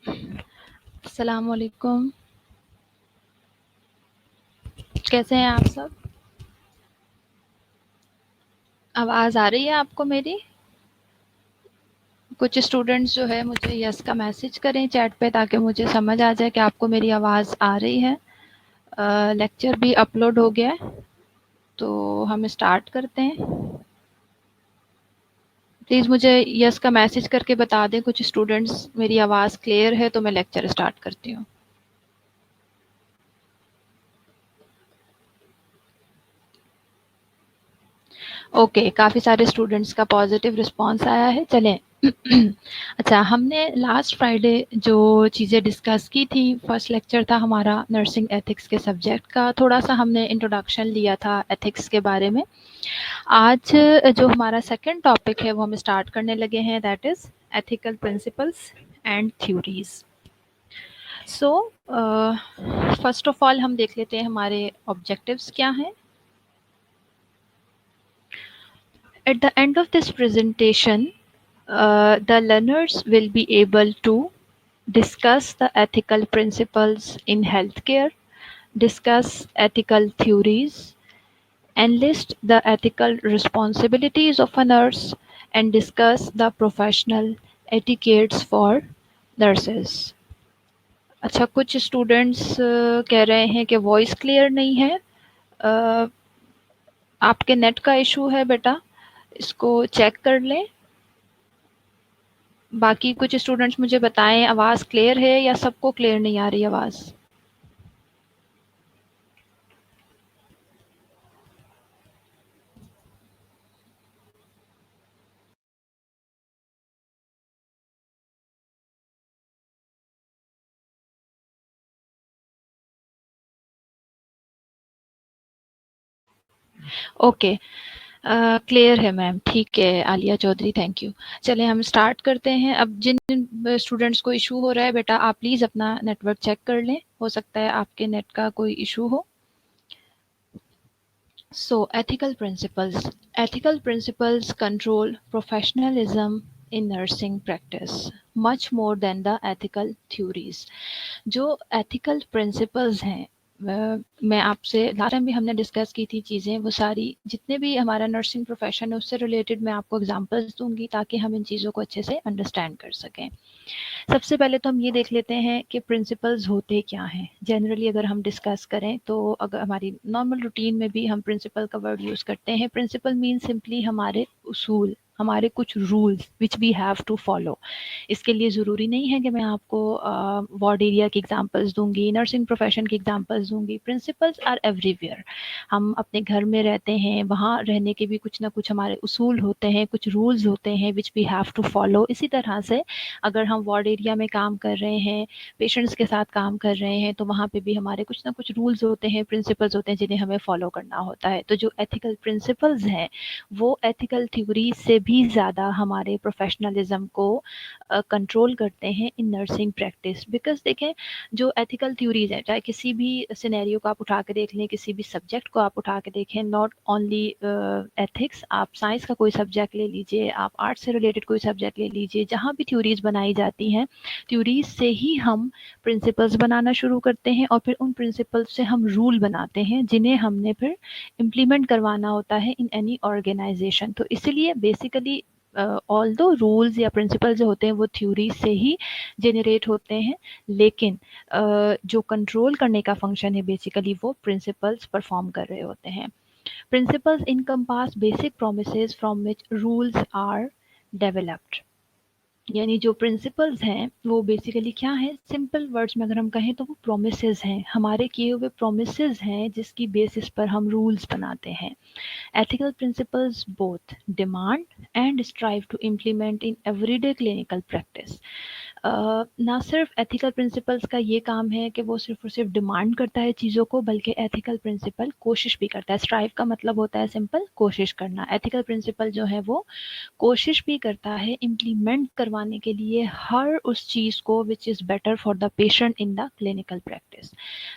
अस्सलाम वालेकुम। कैसे हैं आप सब? आवाज़ आ रही है आपको मेरी? कुछ स्टूडेंट्स जो है मुझे यस का मैसेज करें चैट पे ताकि मुझे समझ आ जाए कि आपको मेरी आवाज़ आ रही है। लेक्चर भी अपलोड हो गया है, तो हम स्टार्ट करते हैं। प्लीज़ मुझे यस का मैसेज करके बता दें कुछ स्टूडेंट्स मेरी आवाज़ क्लियर है तो मैं लेक्चर स्टार्ट करती हूँ। ओके, काफ़ी सारे स्टूडेंट्स का पॉजिटिव रिस्पॉन्स आया है। चलें अच्छा, हमने लास्ट फ्राइडे जो चीज़ें डिस्कस की थी, फर्स्ट लेक्चर था हमारा नर्सिंग एथिक्स के सब्जेक्ट का। थोड़ा सा हमने इंट्रोडक्शन लिया था एथिक्स के बारे में। आज जो हमारा सेकंड टॉपिक है वो हम स्टार्ट करने लगे हैं, that is ethical principles and theories. So first of all हम देख लेते हैं हमारे ऑब्जेक्टिव्स क्या हैं। At the end of this presentation, the learners will be able to discuss the ethical principles in healthcare, discuss ethical theories, enlist the ethical responsibilities of a nurse, and discuss the professional etiquettes for nurses. अच्छा, कुछ students कह रहे हैं कि voice clear नहीं है। आपके net का इशू है बेटा, इसको चेक कर लें। बाकी कुछ स्टूडेंट्स मुझे बताएं आवाज़ क्लियर है या सबको क्लियर नहीं आ रही आवाज़? ओके, क्लियर है मैम। ठीक है आलिया चौधरी, थैंक यू। चलें हम स्टार्ट करते हैं। अब जिन स्टूडेंट्स को इशू हो रहा है बेटा, आप प्लीज़ अपना नेटवर्क चेक कर लें, हो सकता है आपके नेट का कोई इशू हो। So, ethical principles control professionalism in nursing practice much more than the ethical theories. जो ethical principles हैं, मैं आपसे लास्ट टाइम भी हमने डिस्कस की थी चीज़ें, वो सारी जितने भी हमारा नर्सिंग प्रोफेशन है उससे रिलेटेड मैं आपको एग्जांपल्स दूंगी ताकि हम इन चीज़ों को अच्छे से अंडरस्टैंड कर सकें। सबसे पहले तो हम ये देख लेते हैं कि प्रिंसिपल्स होते क्या हैं। जनरली अगर हम डिस्कस करें तो अगर हमारी नॉर्मल रूटीन में भी हम प्रिंसिपल का वर्ड यूज़ करते हैं। प्रिंसिपल मीन सिंपली हमारे उसूल, हमारे कुछ rules which we have to follow. इसके लिए ज़रूरी नहीं है कि मैं आपको वार्ड एरिया की एग्जांपल्स दूंगी, नर्सिंग प्रोफेशन की एग्जांपल्स दूंगी। Principles are everywhere. हम अपने घर में रहते हैं, वहाँ रहने के भी कुछ ना कुछ हमारे उसूल होते हैं, कुछ रूल्स होते हैं which we have to follow. इसी तरह से अगर हम वार्ड एरिया में काम कर रहे हैं, पेशेंट्स के साथ काम कर रहे हैं, तो वहाँ पे भी हमारे कुछ ना कुछ रूल्स होते हैं, प्रिंसिपल्स होते हैं जिन्हें हमें फॉलो करना होता है। तो जो एथिकल प्रिंसिपल्स हैं वो एथिकल थ्योरी से भी ज़्यादा हमारे प्रोफेशनलिज्म को कंट्रोल करते हैं इन नर्सिंग प्रैक्टिस। बिकॉज देखें, जो एथिकल थ्योरीज हैं, चाहे किसी भी सिनेरियो को आप उठा के देख लें, किसी भी सब्जेक्ट को आप उठा के देखें, नॉट ओनली एथिक्स, आप साइंस का कोई सब्जेक्ट ले लीजिए, आप आर्ट्स से रिलेटेड कोई सब्जेक्ट ले लीजिए, जहाँ भी थ्योरीज बनाई जाती हैं, थ्योरीज से ही हम प्रिंसिपल्स बनाना शुरू करते हैं और फिर उन प्रिंसिपल्स से हम रूल बनाते हैं जिन्हें हमने फिर इम्प्लीमेंट करवाना होता है इन एनी ऑर्गेनाइजेशन। तो इसलिए बेसिकली ऑल दो रूल्स या प्रिंसिपल जो होते हैं वो थ्योरी से ही जनरेट होते हैं, लेकिन जो कंट्रोल करने का फंक्शन है बेसिकली वो प्रिंसिपल्स परफॉर्म कर रहे होते हैं। Principles encompass basic promises from which rules are developed. यानी जो प्रिंसिपल्स हैं वो बेसिकली क्या है, सिंपल वर्ड्स में अगर हम कहें तो वो प्रोमिसेस हैं, हमारे किए हुए प्रोमिसेस हैं जिसकी बेसिस पर हम रूल्स बनाते हैं। Ethical principles both demand and strive to implement in everyday clinical practice. ना सिर्फ एथिकल प्रिंसिपल्स का ये काम है कि वो सिर्फ और सिर्फ डिमांड करता है चीज़ों को, बल्कि एथिकल प्रिंसिपल कोशिश भी करता है। स्ट्राइव का मतलब होता है सिंपल कोशिश करना। एथिकल प्रिंसिपल जो है वो कोशिश भी करता है इम्प्लीमेंट करवाने के लिए हर उस चीज़ को which is better for the patient in the clinical practice.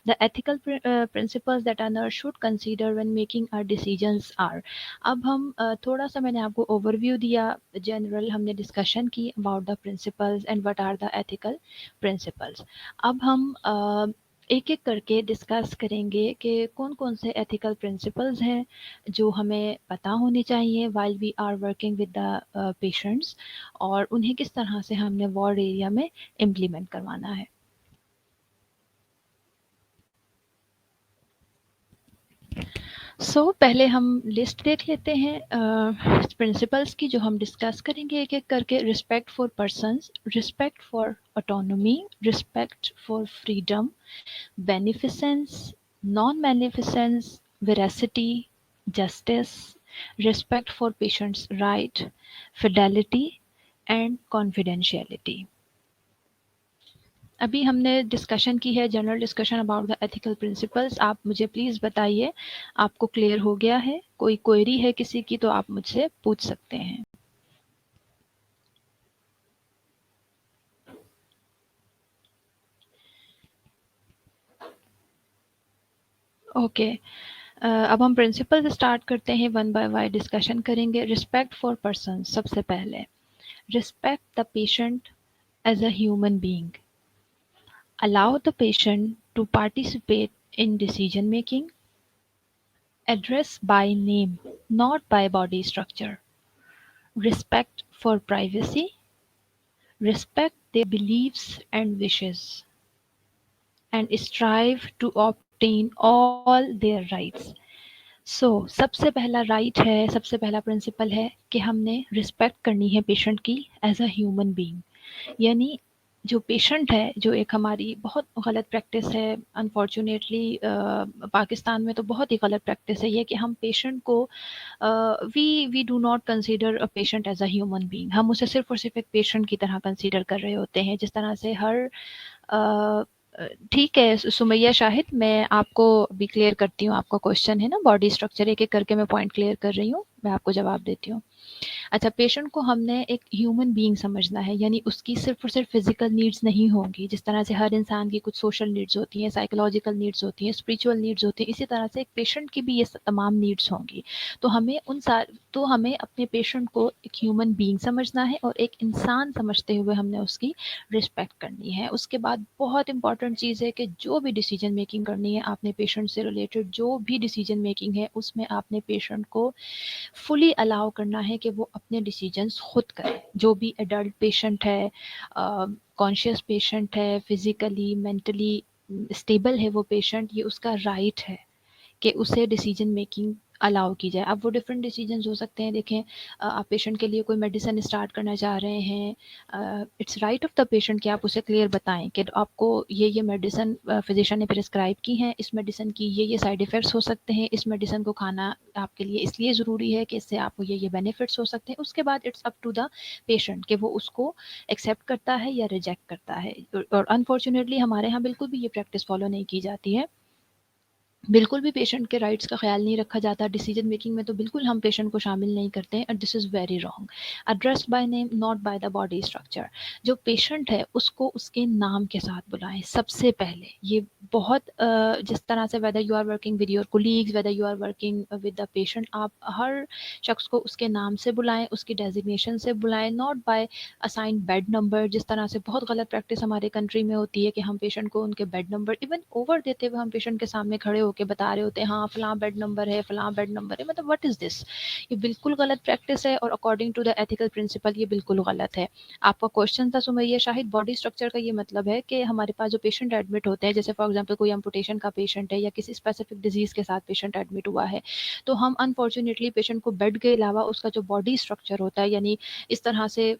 The ethical principles that a nurse should consider when making our decisions are. अब हम थोड़ा सा मैंने आपको ओवरव्यू दिया, जनरल हमने डिस्कशन की about the principles and what are the ethical principles. अब हम एक एक करके डिस्कस करेंगे कि कौन कौन से एथिकल प्रिंसिपल्स हैं जो हमें पता होने चाहिए while we are working with the patients, और उन्हें किस तरह से हमने वार्ड एरिया में इम्प्लीमेंट करवाना है। पहले हम लिस्ट देख लेते हैं प्रिंसिपल्स की जो हम डिस्कस करेंगे एक एक करके। Respect for persons, respect for autonomy, respect for freedom, beneficence, non-beneficence, veracity, justice, respect for patient's right, fidelity and confidentiality। अभी हमने डिस्कशन की है, general discussion about the ethical principles. आप मुझे प्लीज़ बताइए आपको क्लियर हो गया है? कोई क्वेरी है किसी की तो आप मुझसे पूछ सकते हैं। ओके, अब हम प्रिंसिपल स्टार्ट करते हैं, वन बाय वन डिस्कशन करेंगे। रिस्पेक्ट फॉर पर्सन, सबसे पहले respect the patient as a human being. Allow the patient to participate in decision making. Address by name, not by body structure. Respect for privacy. Respect their beliefs and wishes. And strive to obtain all their rights. सबसे पहला right है, सबसे पहला principal है कि हमने respect करनी है पेशेंट की एज अ ह्यूमन बीइंग। यानी जो पेशेंट है, जो एक हमारी बहुत गलत प्रैक्टिस है अनफॉर्चुनेटली, पाकिस्तान में तो बहुत ही गलत प्रैक्टिस है ये कि हम पेशेंट को we do not consider a patient as a human being. हम उसे सिर्फ और सिर्फ एक पेशेंट की तरह कंसीडर कर रहे होते हैं, जिस तरह से हर ठीक है सुमैया शाहिद, मैं आपको भी क्लियर करती हूँ। आपका क्वेश्चन है ना बॉडी स्ट्रक्चर, एक एक करके मैं पॉइंट क्लियर कर रही हूँ, मैं आपको जवाब देती हूँ। अच्छा, पेशेंट को हमने एक ह्यूमन बीइंग समझना है, यानी उसकी सिर्फ और सिर्फ फिजिकल नीड्स नहीं होंगी। जिस तरह से हर इंसान की कुछ सोशल नीड्स होती हैं, साइकोलॉजिकल नीड्स होती हैं, स्पिरिचुअल नीड्स होती हैं, इसी तरह से एक पेशेंट की भी ये तमाम नीड्स होंगी। तो हमें अपने पेशेंट को एक ह्यूमन बीइंग समझना है और एक इंसान समझते हुए हमने उसकी रिस्पेक्ट करनी है। उसके बाद बहुत इंपॉर्टेंट चीज़ है कि जो भी डिसीजन मेकिंग करनी है आपने पेशेंट से रिलेटेड, जो भी डिसीजन मेकिंग है उसमें आपने पेशेंट को फुली अलाउ करना है कि वो अपने डिसीजंस खुद करे। जो भी एडल्ट पेशेंट है, कॉन्शियस पेशेंट है, फिजिकली मेंटली स्टेबल है वो पेशेंट, ये उसका राइट है कि उसे डिसीजन मेकिंग अलाउ की जाए। अब वो डिफरेंट डिसीजंस हो सकते हैं। देखें, आप पेशेंट के लिए कोई मेडिसिन स्टार्ट करना चाह रहे हैं, it's right of the patient कि आप उसे क्लियर बताएं कि आपको ये मेडिसिन फिजिशियन ने प्रिस्क्राइब की हैं, इस मेडिसिन की ये साइड इफ़ेक्ट्स हो सकते हैं, इस मेडिसिन को खाना आपके लिए इसलिए ज़रूरी है कि इससे आपको ये बेनिफिट्स हो सकते हैं। उसके बाद it's up to the patient कि वो उसको एक्सेप्ट करता है या रिजेक्ट करता है। और अनफॉर्चुनेटली हमारे यहाँ बिल्कुल भी ये प्रैक्टिस फॉलो नहीं की जाती है, बिल्कुल भी पेशेंट के राइट्स का ख्याल नहीं रखा जाता। डिसीजन मेकिंग में तो बिल्कुल हम पेशेंट को शामिल नहीं करते हैं, and this is very wrong. Address by name, not by the body structure. जो पेशेंट है उसको उसके नाम के साथ बुलाएं सबसे पहले। ये बहुत जिस तरह से whether you are working with your colleagues, whether you are working with the patient, आप हर शख्स को उसके नाम से बुलाएं, उसकी डेजिग्नेशन से बुलाएं, not by assign bed number. जिस तरह से बहुत गलत प्रैक्टिस हमारे कंट्री में होती है कि हम पेशेंट को उनके बेड नंबर इवन ओवर देते हुए हम पेशेंट के सामने खड़े होकर बता रहे होते हैं, हाँ फलां बेड नंबर है, फलां बेड नंबर है। मतलब व्हाट इज़ दिस? ये बिल्कुल गलत प्रैक्टिस है और according to the ethical principle ये बिल्कुल गलत है। आपका क्वेश्चन था सुमैया शाहिद, बॉडी स्ट्रक्चर का ये मतलब है कि हमारे पास जो पेशेंट एडमिट होते हैं, जैसे फॉर एग्जाम्पल कोई एम्पुटेशन का पेशेंट है या किसी स्पेसिफिक डिजीज के साथ पेशेंट एडमिट हुआ है, तो हम अनफॉर्चुनेटली पेशेंट को बेड के अलावा उसका जो बॉडी स्ट्रक्चर होता है, यानी इस तरह से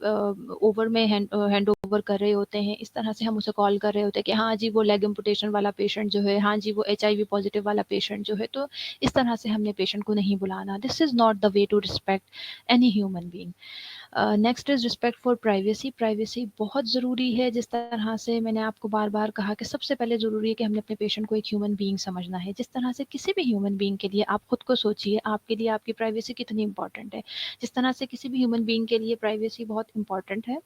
ओवर में हैंड ओवर कर रहे होते हैं, इस तरह से हम उसे कॉल कर रहे होते हैं कि हाँ जी वो लेग एम्पुटेशन वाला पेशेंट जो है, हाँ जी वो HIV पॉजिटिव वाला पेशेंट जो है। तो इस तरह से हमने पेशेंट को नहीं बुलाना। This is not the way to respect any human being. Next is respect for privacy. Privacy बहुत ज़रूरी है। जिस तरह से मैंने आपको बार बार कहा कि सबसे पहले ज़रूरी है कि हमने अपने पेशेंट को एक ह्यूमन बीइंग समझना है। जिस तरह से किसी भी ह्यूमन बीइंग के लिए आप खुद को सोचिए, आपके लिए आपकी प्राइवेसी कितनी इंपॉर्टेंट है। जिस तरह से किसी भी ह्यूमन बीइंग के लिए प्राइवेसी बहुत इंपॉर्टेंट है,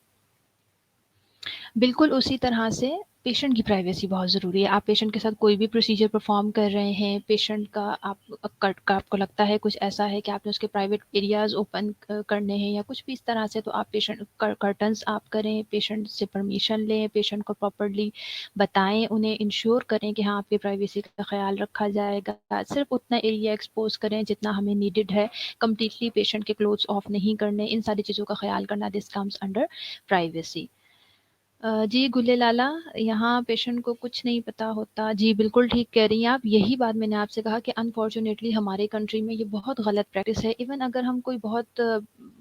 बिल्कुल उसी तरह से पेशेंट की प्राइवेसी बहुत ज़रूरी है। आप पेशेंट के साथ कोई भी प्रोसीजर परफॉर्म कर रहे हैं, पेशेंट का आपको लगता है कुछ ऐसा है कि आपने उसके प्राइवेट एरियाज़ ओपन करने हैं या कुछ भी इस तरह से, तो आप पेशेंट कर्टन्स आप करें, पेशेंट से परमिशन लें, पेशेंट को प्रॉपर्ली बताएं, उन्हें इंश्योर करें कि हाँ आपकी प्राइवेसी का ख्याल रखा जाएगा। सिर्फ उतना एरिया एक्सपोज करें जितना हमें नीडेड है, कम्प्लीटली पेशेंट के क्लोथ्स ऑफ नहीं करने, इन सारी चीज़ों का ख्याल करना, दिस कम्स अंडर प्राइवेसी। जी गुले लाला, यहाँ पेशेंट को कुछ नहीं पता होता। जी बिल्कुल ठीक कह रही हैं आप। यही बात मैंने आपसे कहा कि अनफॉर्चुनेटली हमारे कंट्री में ये बहुत गलत प्रैक्टिस है। इवन अगर हम कोई बहुत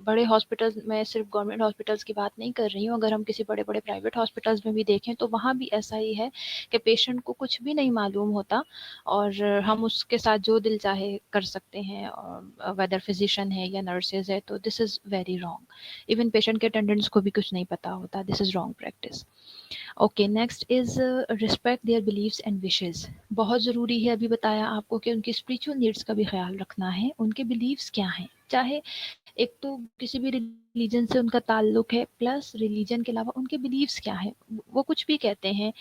बड़े हॉस्पिटल्स में, सिर्फ गवर्नमेंट हॉस्पिटल्स की बात नहीं कर रही हूँ, अगर हम किसी बड़े बड़े प्राइवेट हॉस्पिटल्स में भी देखें तो वहाँ भी ऐसा ही है कि पेशेंट को कुछ भी नहीं मालूम होता और हम उसके साथ जो दिल चाहे कर सकते हैं, और वेदर फिजिशियन है या नर्सेज है, तो this is very wrong. Even patient के अटेंडेंट्स को भी कुछ नहीं पता होता। This is wrong practice. Okay, next is respect their beliefs and wishes. बहुत ज़रूरी है, अभी बताया आपको कि उनकी स्पिरिचुअल नीड्स का भी ख्याल रखना है। उनके बिलीव्स क्या हैं, चाहे एक तो किसी भी रिलीजन से उनका ताल्लुक है, प्लस रिलीजन के अलावा उनके बिलीव्स क्या है, वो कुछ भी कहते हैं।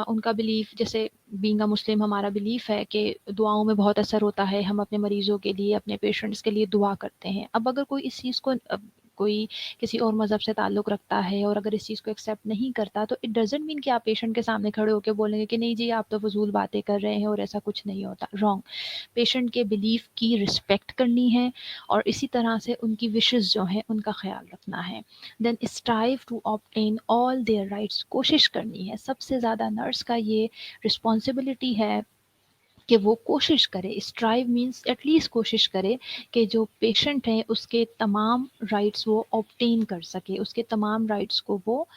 उनका बिलीफ, जैसे बीइंग अ मुस्लिम हमारा बिलीफ है कि दुआओं में बहुत असर होता है, हम अपने मरीजों के लिए, अपने पेशेंट्स के लिए दुआ करते हैं। अब अगर कोई इस चीज़ को कोई किसी और मज़हब से ताल्लुक़ रखता है और अगर इस चीज़ को एक्सेप्ट नहीं करता, तो इट डज़न्ट मीन कि आप पेशेंट के सामने खड़े होकर बोलेंगे कि नहीं जी आप तो फजूल बातें कर रहे हैं और ऐसा कुछ नहीं होता। रॉन्ग। पेशेंट के बिलीफ की रिस्पेक्ट करनी है और इसी तरह से उनकी विशेज़ जो हैं उनका ख्याल रखना है। Then strive to obtain all their rights. कोशिश करनी है, सबसे ज़्यादा नर्स का ये रिस्पॉन्सिबिलिटी है कि वो कोशिश करे। स्ट्राइव मीन्स एटलीस्ट कोशिश करे कि जो पेशेंट है उसके तमाम राइट्स वो ऑब्टेन कर सके, उसके तमाम राइट्स को वो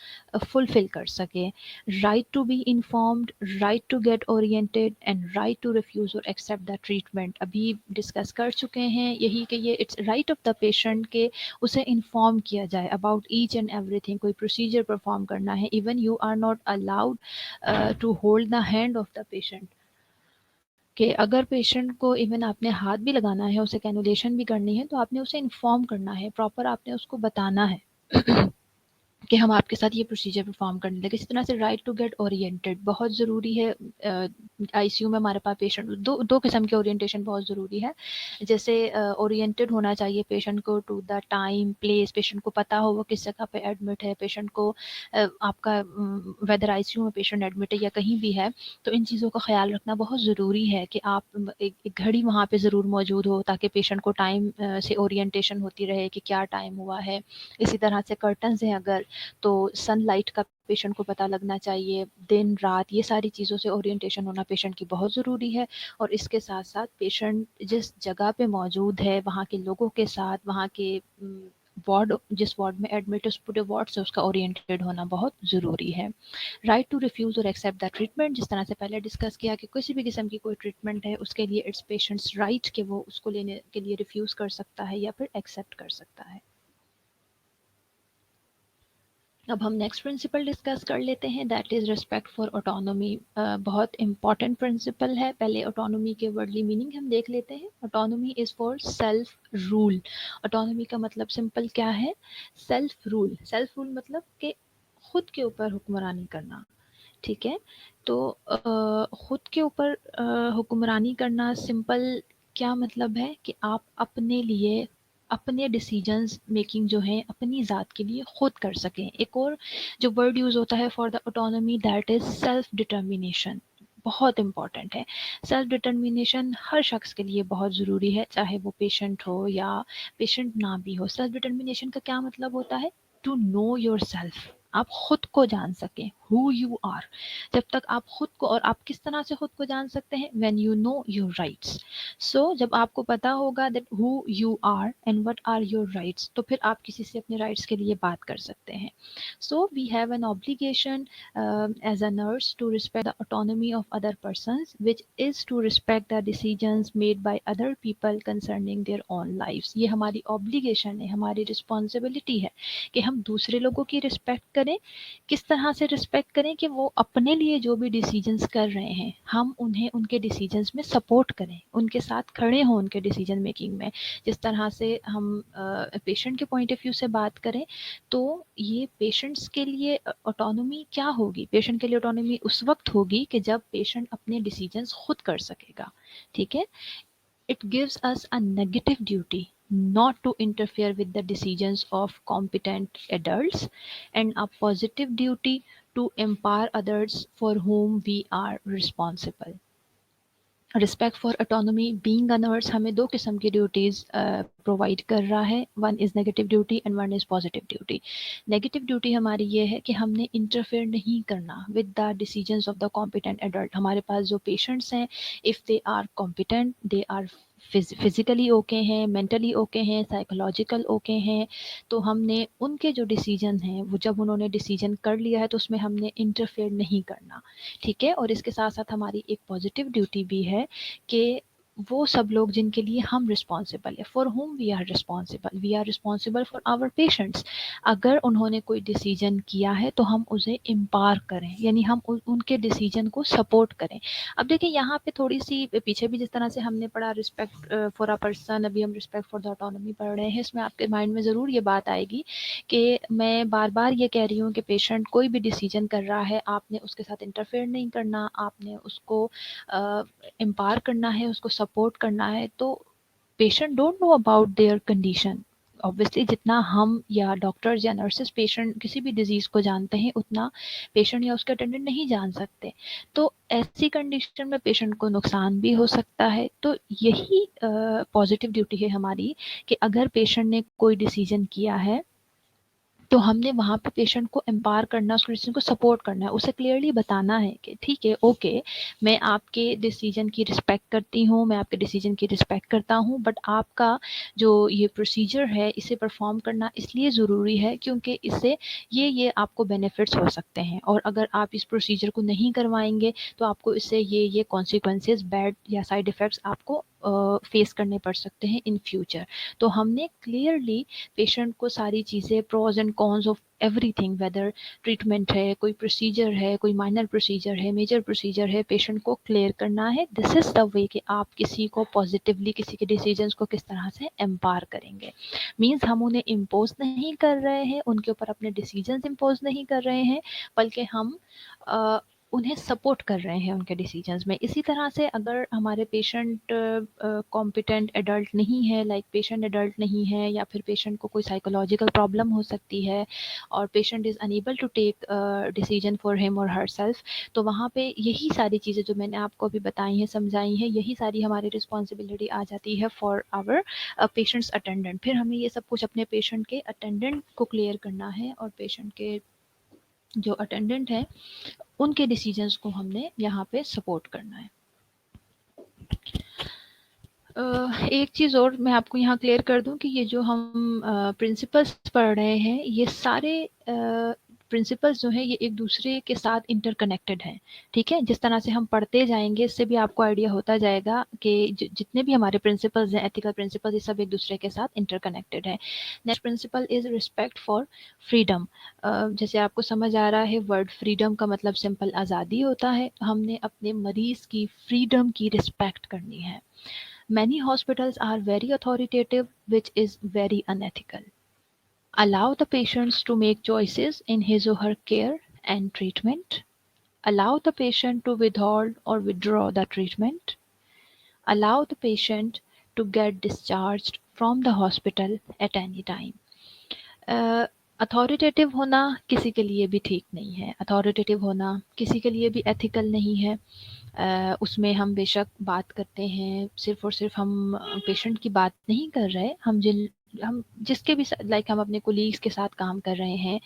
फुलफिल कर सके। Right to be informed, right to get oriented and right to refuse और एक्सेप्ट द ट्रीटमेंट। अभी डिस्कस कर चुके हैं यही कि ये it's right of the patient के उसे इन्फॉर्म किया जाए अबाउट ईच एंड एवरीथिंग। कोई प्रोसीजर परफॉर्म करना है, even you are not allowed to hold the hand of the patient, कि अगर पेशेंट को इवन आपने हाथ भी लगाना है, उसे कैनुलेशन भी करनी है, तो आपने उसे इन्फॉर्म करना है, प्रॉपर आपने उसको बताना है कि हम आपके साथ ये प्रोसीजर परफॉर्म करने लगे। इसी तरह से राइट टू गेट ओरिएंटेड बहुत ज़रूरी है। आईसीयू में हमारे पास पेशेंट दो किस्म के ओरिएंटेशन बहुत ज़रूरी है। जैसे ओरिएंटेड होना चाहिए पेशेंट को to the time place, patient को पता हो वो किस जगह पे एडमिट है, पेशेंट को आपका वेदर आईसीयू में पेशेंट एडमिट है या कहीं भी है, तो इन चीज़ों का ख्याल रखना बहुत ज़रूरी है कि आप एक घड़ी वहाँ पे ज़रूर मौजूद हो ताकि पेशेंट को टाइम से ओरिएंटेशन होती रहे कि क्या टाइम हुआ है। इसी तरह से कर्टन्स हैं अगर, तो सनलाइट का पेशेंट को पता लगना चाहिए, दिन रात ये सारी चीज़ों से ओरिएंटेशन होना पेशेंट की बहुत ज़रूरी है। और इसके साथ साथ पेशेंट जिस जगह पे मौजूद है वहाँ के लोगों के साथ, वहाँ के वार्ड, जिस वार्ड में एडमिट है उस पूरे वार्ड से उसका ओरिएंटेड होना बहुत ज़रूरी है। राइट टू रिफ्यूज़ और एक्सेप्ट द ट्रीटमेंट, जिस तरह से पहले डिस्कस किया कि किसी भी किस्म की कोई ट्रीटमेंट है उसके लिए इट्स पेशेंट्स राइट कि वो उसको लेने के लिए रिफ्यूज़ कर सकता है या फिर एक्सेप्ट कर सकता है। अब हम नेक्स्ट प्रिंसिपल डिस्कस कर लेते हैं, that is respect for autonomy. बहुत इंपॉर्टेंट प्रिंसिपल है। पहले ऑटोनॉमी के वर्डली मीनिंग हम देख लेते हैं। Autonomy is for self rule. Autonomy का मतलब सिंपल क्या है, सेल्फ रूल। सेल्फ रूल मतलब कि खुद के ऊपर हुक्मरानी करना। ठीक है, तो खुद के ऊपर हुक्मरानी करना सिंपल क्या मतलब है कि आप अपने लिए अपने डिसीजंस मेकिंग जो है अपनी ज़ात के लिए खुद कर सकें। एक और जो वर्ड यूज़ होता है for the autonomy, that is self determination. बहुत इंपॉर्टेंट है। सेल्फ डिटर्मिनेशन हर शख्स के लिए बहुत ज़रूरी है, चाहे वो पेशेंट हो या पेशेंट ना भी हो। सेल्फ डिटर्मिनेशन का क्या मतलब होता है, टू नो योर सेल्फ। आप खुद को जान सकें, हु यू आर। जब तक आप खुद को, और आप किस तरह से खुद को जान सकते हैं, when you know your rights. So जब आपको पता होगा that who you are and what are your rights, तो फिर आप किसी से अपने राइट्स के लिए बात कर सकते हैं। So we have an obligation as a nurse to respect the autonomy of other persons, which is to respect the decisions made by other people concerning their own lifes. ये हमारी ऑब्लिगेशन है, हमारी रिस्पॉन्सिबिलिटी है कि हम दूसरे लोगों की रिस्पेक्ट करें करें, किस तरह से रिस्पेक्ट करें कि वो अपने लिए जो भी डिसीजंस कर रहे हैं हम उन्हें उनके डिसीजंस में सपोर्ट करें, उनके साथ खड़े हों उनके डिसीजन मेकिंग में। जिस तरह से हम पेशेंट के पॉइंट ऑफ व्यू से बात करें तो ये पेशेंट्स के लिए ऑटोनॉमी क्या होगी, पेशेंट के लिए ऑटोनॉमी उस वक्त होगी कि जब पेशेंट अपने डिसीजंस खुद कर सकेगा। ठीक है, it gives us a negative duty not to interfere with the decisions of competent adults and a positive duty to empower others for whom we are responsible. Respect for autonomy being a nurse हमें दो किस्म की duties provide कर रहा है, one is negative duty and one is positive duty. Negative duty हमारी ये है कि हमने इंटरफेयर नहीं करना with the decisions of the competent adult. हमारे पास जो पेशेंट्स हैं if they are competent, they are physically okay हैं, मेंटली ओके हैं, साइकोलॉजिकल ओके हैं, तो हमने उनके जो डिसीजन हैं वो जब उन्होंने डिसीजन कर लिया है तो उसमें हमने इंटरफेयर नहीं करना। ठीक है, और इसके साथ साथ हमारी एक पॉजिटिव ड्यूटी भी है कि वो सब लोग जिनके लिए हम रिस्पॉन्सिबल है, for whom we are responsible for our patients. अगर उन्होंने कोई डिसीजन किया है तो हम उसे इम्पार करें, यानी हम उनके डिसीजन को सपोर्ट करें। अब देखिए यहाँ पे थोड़ी सी पीछे भी जिस तरह से हमने पढ़ा रिस्पेक्ट फॉर अ पर्सन, अभी हम रिस्पेक्ट फॉर द ऑटोनॉमी पढ़ रहे हैं, इसमें आपके माइंड में ज़रूर ये बात आएगी कि मैं बार बार ये कह रही हूँ कि पेशेंट कोई भी डिसीजन कर रहा है आपने उसके साथ इंटरफेयर नहीं करना, आपने उसको एम्पावर करना है, उसको सपोर्ट करना है। तो patient don't know about their condition. Obviously जितना हम या डॉक्टर्स या नर्सेस पेशेंट किसी भी डिजीज़ को जानते हैं उतना पेशेंट या उसके अटेंडेंट नहीं जान सकते। तो ऐसी कंडीशन में पेशेंट को नुकसान भी हो सकता है। तो यही पॉजिटिव ड्यूटी है हमारी कि अगर पेशेंट ने कोई डिसीजन किया है तो हमने वहाँ पे पेशेंट को एम्पावर करना, उस डिसीजन को सपोर्ट करना है, उसे क्लियरली बताना है कि ठीक है, ओके, मैं आपके डिसीजन की रिस्पेक्ट करती हूँ, मैं आपके डिसीजन की रिस्पेक्ट करता हूँ, बट आपका जो ये प्रोसीजर है इसे परफॉर्म करना इसलिए ज़रूरी है क्योंकि इससे ये आपको बेनिफिट्स हो सकते हैं, और अगर आप इस प्रोसीजर को नहीं करवाएंगे तो आपको इससे ये कॉन्सिक्वेंसेस, बैड या साइड इफ़ेक्ट्स आपको फेस करने पड़ सकते हैं इन फ्यूचर। तो हमने क्लियरली पेशेंट को सारी चीज़ें, pros and cons of everything, whether treatment है, कोई प्रोसीजर है, कोई माइनर प्रोसीजर है, मेजर प्रोसीजर है, पेशेंट को क्लियर करना है। दिस इज़ द वे कि आप किसी को पॉजिटिवली किसी के डिसीजंस को किस तरह से एम्पावर करेंगे। मीन्स हम उन्हें इम्पोज नहीं कर रहे हैं, उनके ऊपर अपने डिसीजंस इम्पोज नहीं कर रहे हैं, बल्कि हम उन्हें सपोर्ट कर रहे हैं उनके डिसीजंस में। इसी तरह से अगर हमारे पेशेंट कॉम्पिटेंट एडल्ट नहीं है, लाइक पेशेंट एडल्ट नहीं है, या फिर पेशेंट को कोई साइकोलॉजिकल प्रॉब्लम हो सकती है और patient is unable to take decision for him और हर सेल्फ, तो वहाँ पे यही सारी चीज़ें जो मैंने आपको अभी बताई हैं, समझाई हैं, यही सारी हमारी रिस्पॉन्सिबिलिटी आ जाती है फॉर आवर पेशेंट्स अटेंडेंट। फिर हमें ये सब कुछ अपने पेशेंट के अटेंडेंट को क्लियर करना है, और पेशेंट के जो अटेंडेंट हैं उनके डिसीजंस को हमने यहाँ पे सपोर्ट करना है। एक चीज़ और मैं आपको यहाँ क्लियर कर दूँ कि ये जो हम प्रिंसिपल्स पढ़ रहे हैं, ये सारे प्रिंसिपल्स जो हैं ये एक दूसरे के साथ इंटरकनेक्टेड हैं। ठीक है, जिस तरह से हम पढ़ते जाएंगे इससे भी आपको आइडिया होता जाएगा कि जितने भी हमारे प्रिंसिपल्स हैं, एथिकल प्रिंसिपल्स, ये सब एक दूसरे के साथ इंटरकनेक्टेड है। Next principle is respect for freedom. जैसे आपको समझ आ रहा है, वर्ड फ्रीडम का मतलब सिंपल आज़ादी होता है। हमने अपने मरीज़ की फ्रीडम की रिस्पेक्ट करनी है। Many hospitals are very authoritative, which is very unethical. Allow the patients to make choices in his or her care and treatment. Allow the patient to withhold or withdraw the treatment. Allow the patient to get discharged from the hospital at any time. Authoritative होना किसी के लिए भी ठीक नहीं है, authoritative होना किसी के लिए भी एथिकल नहीं है। उसमें हम बेशक बात करते हैं, सिर्फ और सिर्फ हम पेशेंट की बात नहीं कर रहे, हम जिसके भी लाइक हम अपने कोलीग्स के साथ काम कर रहे हैं,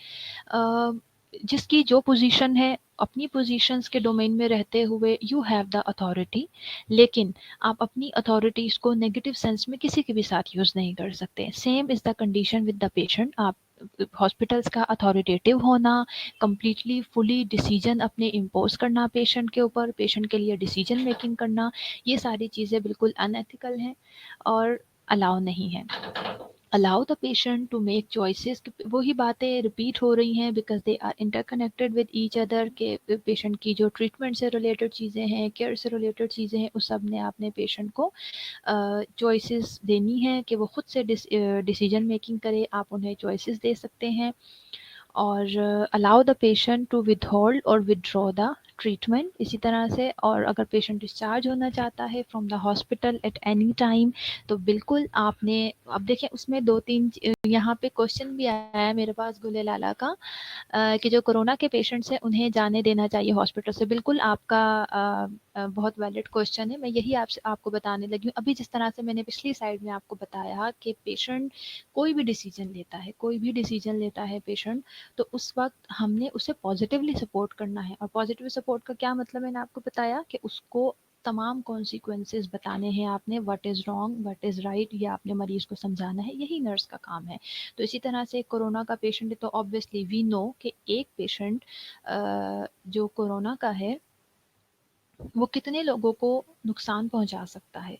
जिसकी जो पोजीशन है, अपनी पोजीशंस के डोमेन में रहते हुए यू हैव द अथॉरिटी, लेकिन आप अपनी अथॉरिटीज़ को नेगेटिव सेंस में किसी के भी साथ यूज़ नहीं कर सकते। Same is the condition with the patient. आप हॉस्पिटल्स का अथॉरिटेटिव होना, कम्प्लीटली फुली डिसीजन अपने इम्पोज करना पेशेंट के ऊपर, पेशेंट के लिए डिसीजन मेकिंग करना, ये सारी चीज़ें बिल्कुल अनएथिकल हैं और अलाउ नहीं है। Allow the patient to make choices. वही बातें रिपीट हो रही हैं because they are interconnected with each other, के पेशेंट की जो ट्रीटमेंट से रिलेटेड चीज़ें हैं, केयर से रिलेटेड चीज़ें हैं, उस सब ने आपने पेशेंट को चॉइसेस देनी है कि वो खुद से डिसीजन मेकिंग करे। आप उन्हें चॉइसेस दे सकते हैं। और allow the patient to withhold और विदड्रॉ द ट्रीटमेंट इसी तरह से। और अगर पेशेंट डिस्चार्ज होना चाहता है from the hospital at any time, तो बिल्कुल आपने, अब देखिए उसमें दो तीन यहाँ पे क्वेश्चन भी आया है मेरे पास गुले लाला का, कि जो कोरोना के पेशेंट्स हैं उन्हें जाने देना चाहिए हॉस्पिटल से। बिल्कुल आपका बहुत वैलिड क्वेश्चन है। मैं यही आपसे आपको बताने लगी हूँ। अभी जिस तरह से मैंने पिछली साइड में आपको बताया कि पेशेंट कोई भी डिसीजन लेता है, कोई भी डिसीजन लेता है पेशेंट, तो उस वक्त हमने उसे पॉजिटिवली सपोर्ट करना है। और पॉजिटिव सपोर्ट का क्या मतलब मैंने आपको बताया कि उसको तमाम कॉन्सिक्वेंसेस बताने हैं आपने, what is wrong what is right, ये आपने मरीज को समझाना है। यही नर्स का काम है। तो इसी तरह से कोरोना का पेशेंट है तो ऑब्वियसली वी नो कि एक पेशेंट जो कोरोना का है वो कितने लोगों को नुकसान पहुंचा सकता है।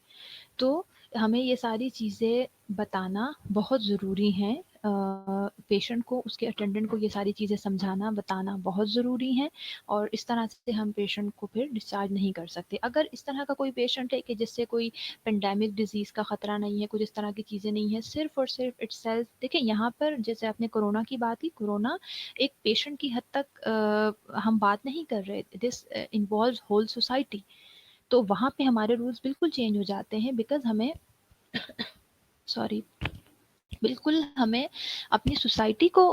तो हमें ये सारी चीज़ें बताना बहुत ज़रूरी हैं। पेशेंट को, उसके अटेंडेंट को ये सारी चीज़ें समझाना बताना बहुत ज़रूरी है। और इस तरह से हम पेशेंट को फिर डिस्चार्ज नहीं कर सकते। अगर इस तरह का कोई पेशेंट है कि जिससे कोई पेंडेमिक डिजीज़ का ख़तरा नहीं है, कुछ इस तरह की चीज़ें नहीं है, सिर्फ और सिर्फ इट्सेल्फ, देखिए यहाँ पर जैसे आपने कोरोना की बात की, कोरोना एक पेशेंट की हद तक हम बात नहीं कर रहे, दिस इन्वॉल्व होल सोसाइटी। तो वहाँ पे हमारे रूल्स बिल्कुल चेंज हो जाते हैं बिकॉज़ हमें, सॉरी, बिल्कुल हमें अपनी सोसाइटी को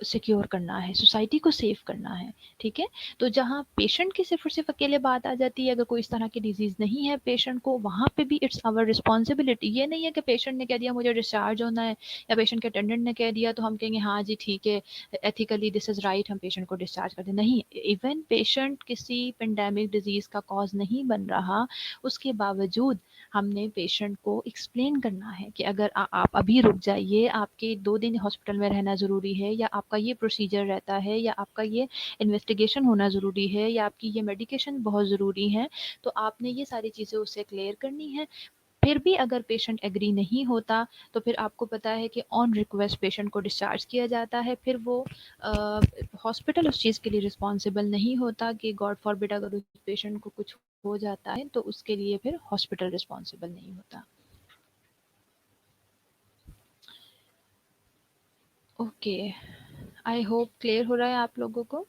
सिक्योर करना है, सोसाइटी को सेव करना है। ठीक है? तो जहाँ पेशेंट की सिर्फ़ और सिर्फ़ अकेले बात आ जाती है, अगर कोई इस तरह की डिज़ीज़ नहीं है पेशेंट को, वहाँ पे भी इट्स आवर रिस्पॉन्सिबिलिटी। ये नहीं है कि पेशेंट ने कह दिया मुझे डिस्चार्ज होना है, या पेशेंट के अटेंडेंट ने कह दिया तो हम कहेंगे हाँ जी ठीक है, एथिकली दिस इज़ राइट, हम पेशेंट को डिस्चार्ज कर दें। नहीं, इवन पेशेंट किसी पेंडेमिक डिज़ीज़ का कॉज़ नहीं बन रहा, उसके बावजूद हमने पेशेंट को एक्सप्लेन करना है कि अगर आप अभी रुक जाइए, आपके 2 दिन हॉस्पिटल में रहना ज़रूरी है, या आपका ये प्रोसीजर रहता है, या आपका ये इन्वेस्टिगेशन होना ज़रूरी है, या आपकी ये मेडिकेशन बहुत ज़रूरी है, तो आपने ये सारी चीज़ें उससे क्लियर करनी है। फिर भी अगर पेशेंट एग्री नहीं होता, तो फिर आपको पता है कि ऑन रिक्वेस्ट पेशेंट को डिस्चार्ज किया जाता है। फिर वो हॉस्पिटल उस चीज़ के लिए रिस्पॉन्सिबल नहीं होता कि गॉड फॉरबिड अगर उस पेशेंट को कुछ हो जाता है तो उसके लिए फिर हॉस्पिटल रिस्पॉन्सिबल नहीं होता। ओके, आई होप क्लियर हो रहा है आप लोगों को।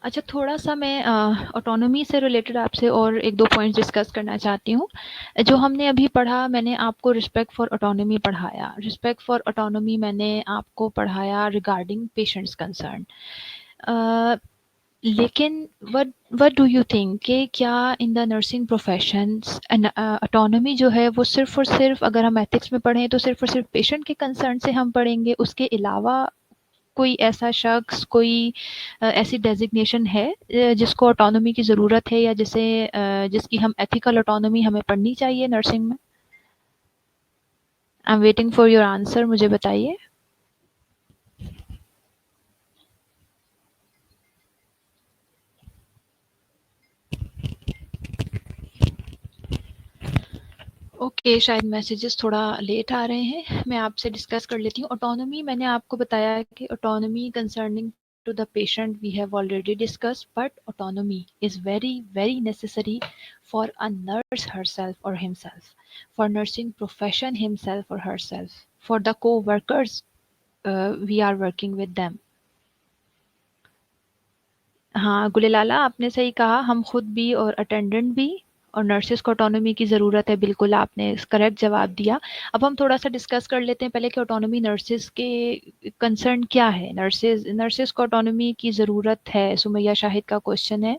अच्छा, थोड़ा-सा मैं ऑटोनॉमी से रिलेटेड आपसे और 1-2 पॉइंट्स डिस्कस करना चाहती हूँ। जो हमने अभी पढ़ा, मैंने आपको रिस्पेक्ट फॉर ऑटोनॉमी पढ़ाया। रिस्पेक्ट फॉर ऑटोनॉमी मैंने आपको पढ़ाया रिगार्डिंग पेशेंट्स कंसर्न। अ, लेकिन व्हाट डू यू थिंक कि क्या in the nursing professions autonomy जो है वो सिर्फ़ और सिर्फ़, अगर हम एथिक्स में पढ़ें तो सिर्फ़ और सिर्फ़ पेशेंट के कंसर्न से हम पढ़ेंगे, उसके अलावा कोई ऐसा शख्स, कोई ऐसी डेज़िग्नेशन है जिसको ऑटोनॉमी की ज़रूरत है, या जिसकी हम एथिकल ऑटोनॉमी हमें पढ़नी चाहिए नर्सिंग में? I am waiting for your answer, मुझे बताइए। ओके, शायद मैसेजेस थोड़ा लेट आ रहे हैं, मैं आपसे डिस्कस कर लेती हूँ। ऑटोनॉमी मैंने आपको बताया कि autonomy concerning to the patient we have already discussed, but autonomy is very very necessary for a nurse herself or himself, for nursing profession himself or herself, for the co-workers we are working with them. हाँ गुलेलाला, आपने सही कहा, हम खुद भी और attendant भी और नर्सेस को ऑटोनॉमी की ज़रूरत है। बिल्कुल आपने करेक्ट जवाब दिया। अब हम थोड़ा सा डिस्कस कर लेते हैं पहले कि ऑटोनॉमी नर्सेस के कंसर्न क्या है। नर्सेस नर्सेस को ऑटोनॉमी की ज़रूरत है, सुमैया शाहिद का क्वेश्चन है।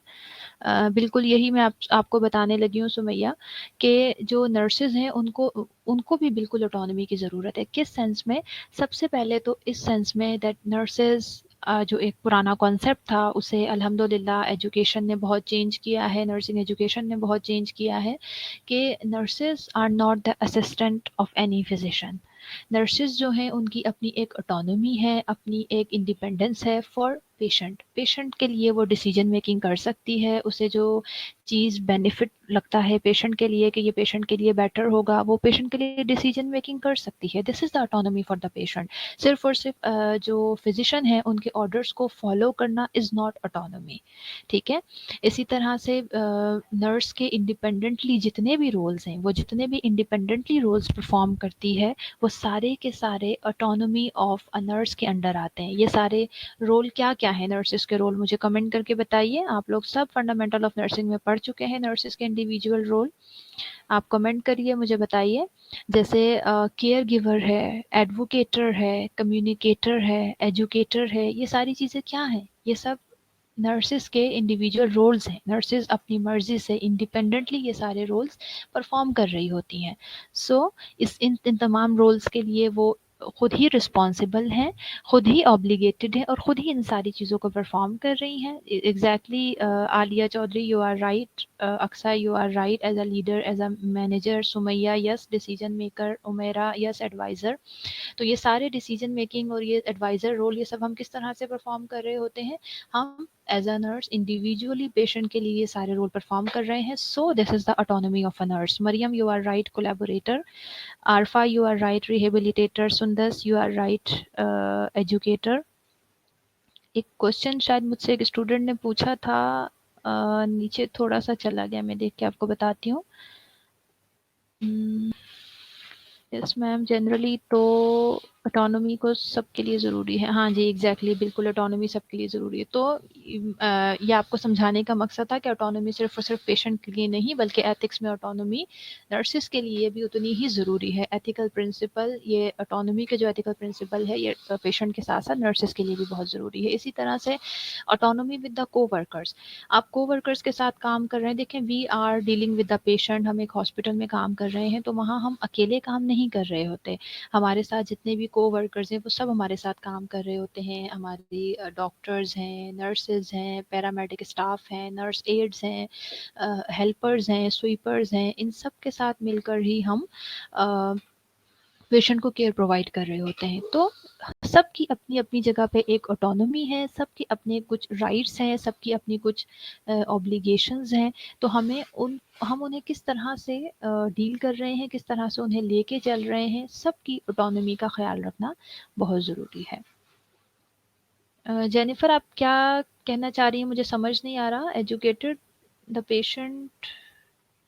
बिल्कुल यही मैं आपको बताने लगी हूँ सुमैया, कि जो नर्सेस हैं उनको उनको भी बिल्कुल ऑटोनॉमी की ज़रूरत है। किस सेंस में? सबसे पहले तो इस सेंस में दैट नर्सेस जो एक पुराना कॉन्सेप्ट था उसे अल्हम्दुलिल्लाह एजुकेशन ने बहुत चेंज किया है, नर्सिंग एजुकेशन ने बहुत चेंज किया है, कि nurses are not the assistant of any physician. Nurses जो हैं उनकी अपनी एक ऑटोनॉमी है, अपनी एक इंडिपेंडेंस है फॉर पेशेंट के लिए वो डिसीजन मेकिंग कर सकती है, उसे जो चीज़ बेनिफिट लगता है पेशेंट के लिए कि ये पेशेंट के लिए बेटर होगा, वो पेशेंट के लिए डिसीजन मेकिंग कर सकती है। This is the autonomy for the patient. सिर्फ और सिर्फ जो फिजिशियन है उनके ऑर्डर्स को फॉलो करना इज़ नॉट ऑटोनॉमी। ठीक है। इसी तरह से नर्स के इंडिपेंडेंटली जितने भी रोल्स हैं, वो जितने भी इंडिपेंडेंटली रोल्स परफॉर्म करती है, वो सारे के सारे ऑटोनॉमी ऑफ अ नर्स के अंडर आते हैं। ये सारे रोल क्या क्या है नर्सिस के रोल, मुझे कमेंट करके बताइए। आप लोग सब फंडामेंटल ऑफ नर्सिंग में पढ़ चुके हैं नर्सिस के इंडिविजुअल रोल। आप कमेंट करिए, मुझे बताइए। जैसे केयर गिवर है, एडवोकेटर है, कम्युनिकेटर है, एजुकेटर है, ये सारी चीज़ें क्या हैं? ये सब नर्सिस के इंडिविजुअल रोल्स हैं। नर्सिस अपनी मर्जी से इंडिपेंडेंटली ये सारे रोल्स परफॉर्म कर रही होती हैं। सो इन तमाम रोल्स के लिए वो खुद ही रिस्पॉन्सिबल हैं, खुद ही ऑब्लिगेटेड हैं और खुद ही इन सारी चीज़ों को परफॉर्म कर रही हैं। Exactly Aliya Chaudhary, you are right. Aqsa, you are right. As a leader, as a manager. Sumaiya, yes. Decision maker, Umera, yes. Adviser. तो ये सारे डिसीजन मेकिंग और ये एडवाइज़र रोल, ये सब हम किस तरह से परफॉर्म कर रहे होते हैं? हम as a nurse individually patient के लिए ये सारे रोल परफॉर्म कर रहे हैं। So this is the autonomy of a nurse. Mariam, you are right. Collaborator. Arfa, you are right. Rehabilitator. Sundus, you are right. Educator. एक क्वेश्चन शायद मुझसे एक स्टूडेंट ने पूछा था, नीचे थोड़ा सा चला गया, मैं देख के आपको बताती हूँ। यस मैम, जनरली तो ऑटोनॉमी को सबके लिए ज़रूरी है। हाँ जी, एग्जैक्टली, बिल्कुल ऑटोनॉमी सबके लिए ज़रूरी है। तो ये आपको समझाने का मकसद था कि ऑटोनॉमी सिर्फ और सिर्फ पेशेंट के लिए नहीं, बल्कि एथिक्स में ऑटोनॉमी नर्सिस के लिए भी उतनी ही ज़रूरी है। एथिकल प्रिंसिपल, ये ऑटोनॉमी के जो एथिकल प्रिंसिपल है, ये पेशेंट के साथ साथ नर्सिस के लिए भी बहुत ज़रूरी है। इसी तरह से ऑटोनॉमी विद द को वर्कर्स। आप को वर्कर्स के साथ काम कर रहे हैं, देखें, we are dealing with the patient. हम एक हॉस्पिटल में काम कर रहे हैं, तो वहाँ हम अकेले काम नहीं कर रहे होते। हमारे साथ जितने भी को वर्कर्स हैं, वो सब हमारे साथ काम कर रहे होते हैं। हमारी डॉक्टर्स हैं, नर्सेज हैं, पैरामेडिक स्टाफ हैं, नर्स एड्स हैं, हेल्पर्स हैं, स्वीपर्स हैं। इन सब के साथ मिलकर ही हम पेशेंट को केयर प्रोवाइड कर रहे होते हैं। तो सबकी अपनी अपनी जगह पे एक ऑटोनॉमी है, सबके अपने कुछ राइट्स हैं, सबकी अपनी कुछ ऑब्लिगेशंस हैं। तो हम उन्हें किस तरह से डील कर रहे हैं, किस तरह से उन्हें लेके चल रहे हैं, सबकी ऑटोनॉमी का ख्याल रखना बहुत ज़रूरी है। जेनिफर, आप क्या कहना चाह रही हैं? मुझे समझ नहीं आ रहा। Educated the patient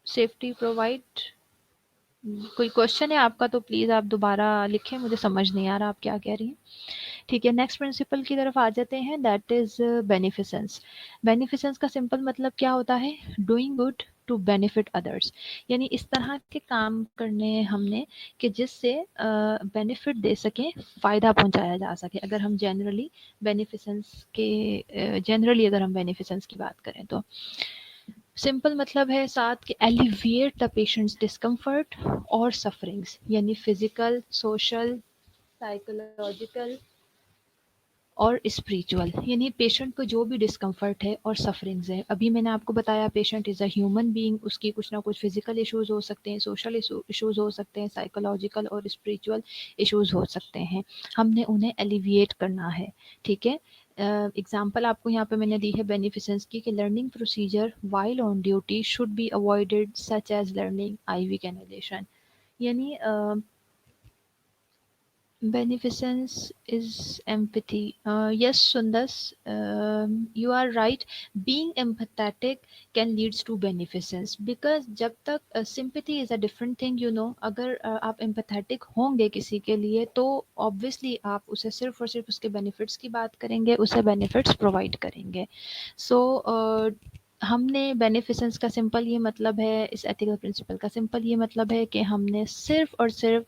safety provide, कोई क्वेश्चन है आपका तो प्लीज़ आप दोबारा लिखें, मुझे समझ नहीं आ रहा आप क्या कह रही हैं। ठीक है, नेक्स्ट प्रिंसिपल की तरफ आ जाते हैं, दैट इज़ बेनिफिसेंस। बेनिफिसेंस का सिंपल मतलब क्या होता है? Doing good to benefit others. यानी इस तरह के काम करने हैं हमने कि जिससे बेनिफिट दे सकें, फ़ायदा पहुंचाया जा सके। अगर हम जनरली अगर हम बेनिफिसेंस की बात करें तो सिंपल मतलब है साथ कि एलिविएट द पेशेंट्स डिस्कम्फर्ट और सफरिंग्स, यानी फिजिकल, सोशल, साइकोलॉजिकल और स्पिरिचुअल। यानी पेशेंट को जो भी डिस्कम्फर्ट है और सफरिंग्स है, अभी मैंने आपको बताया patient is a human being, उसकी कुछ ना कुछ फिजिकल इश्यूज हो सकते हैं, सोशल इश्यूज हो सकते हैं, साइकोलॉजिकल और स्पिरिचुअल इश्यूज हो सकते हैं। हमने उन्हें एलिविएट करना है। ठीक है। एग्जाम्पल आपको यहाँ पे मैंने दी है बेनिफिसेंस की, कि learning procedure while on duty should be avoided such as learning IV cannulation. यानी beneficence is empathy. Yes, Sundas, you are right. Being empathetic can leads to beneficence, because जब तक sympathy is a different thing, you know, अगर आप empathetic होंगे किसी के लिए, तो obviously आप उसे सिर्फ और सिर्फ उसके benefits की बात करेंगे, उसे benefits provide करेंगे। So हमने बेनिफिसेंस का सिंपल ये मतलब है, इस एथिकल प्रिंसिपल का सिंपल ये मतलब है कि हमने सिर्फ और सिर्फ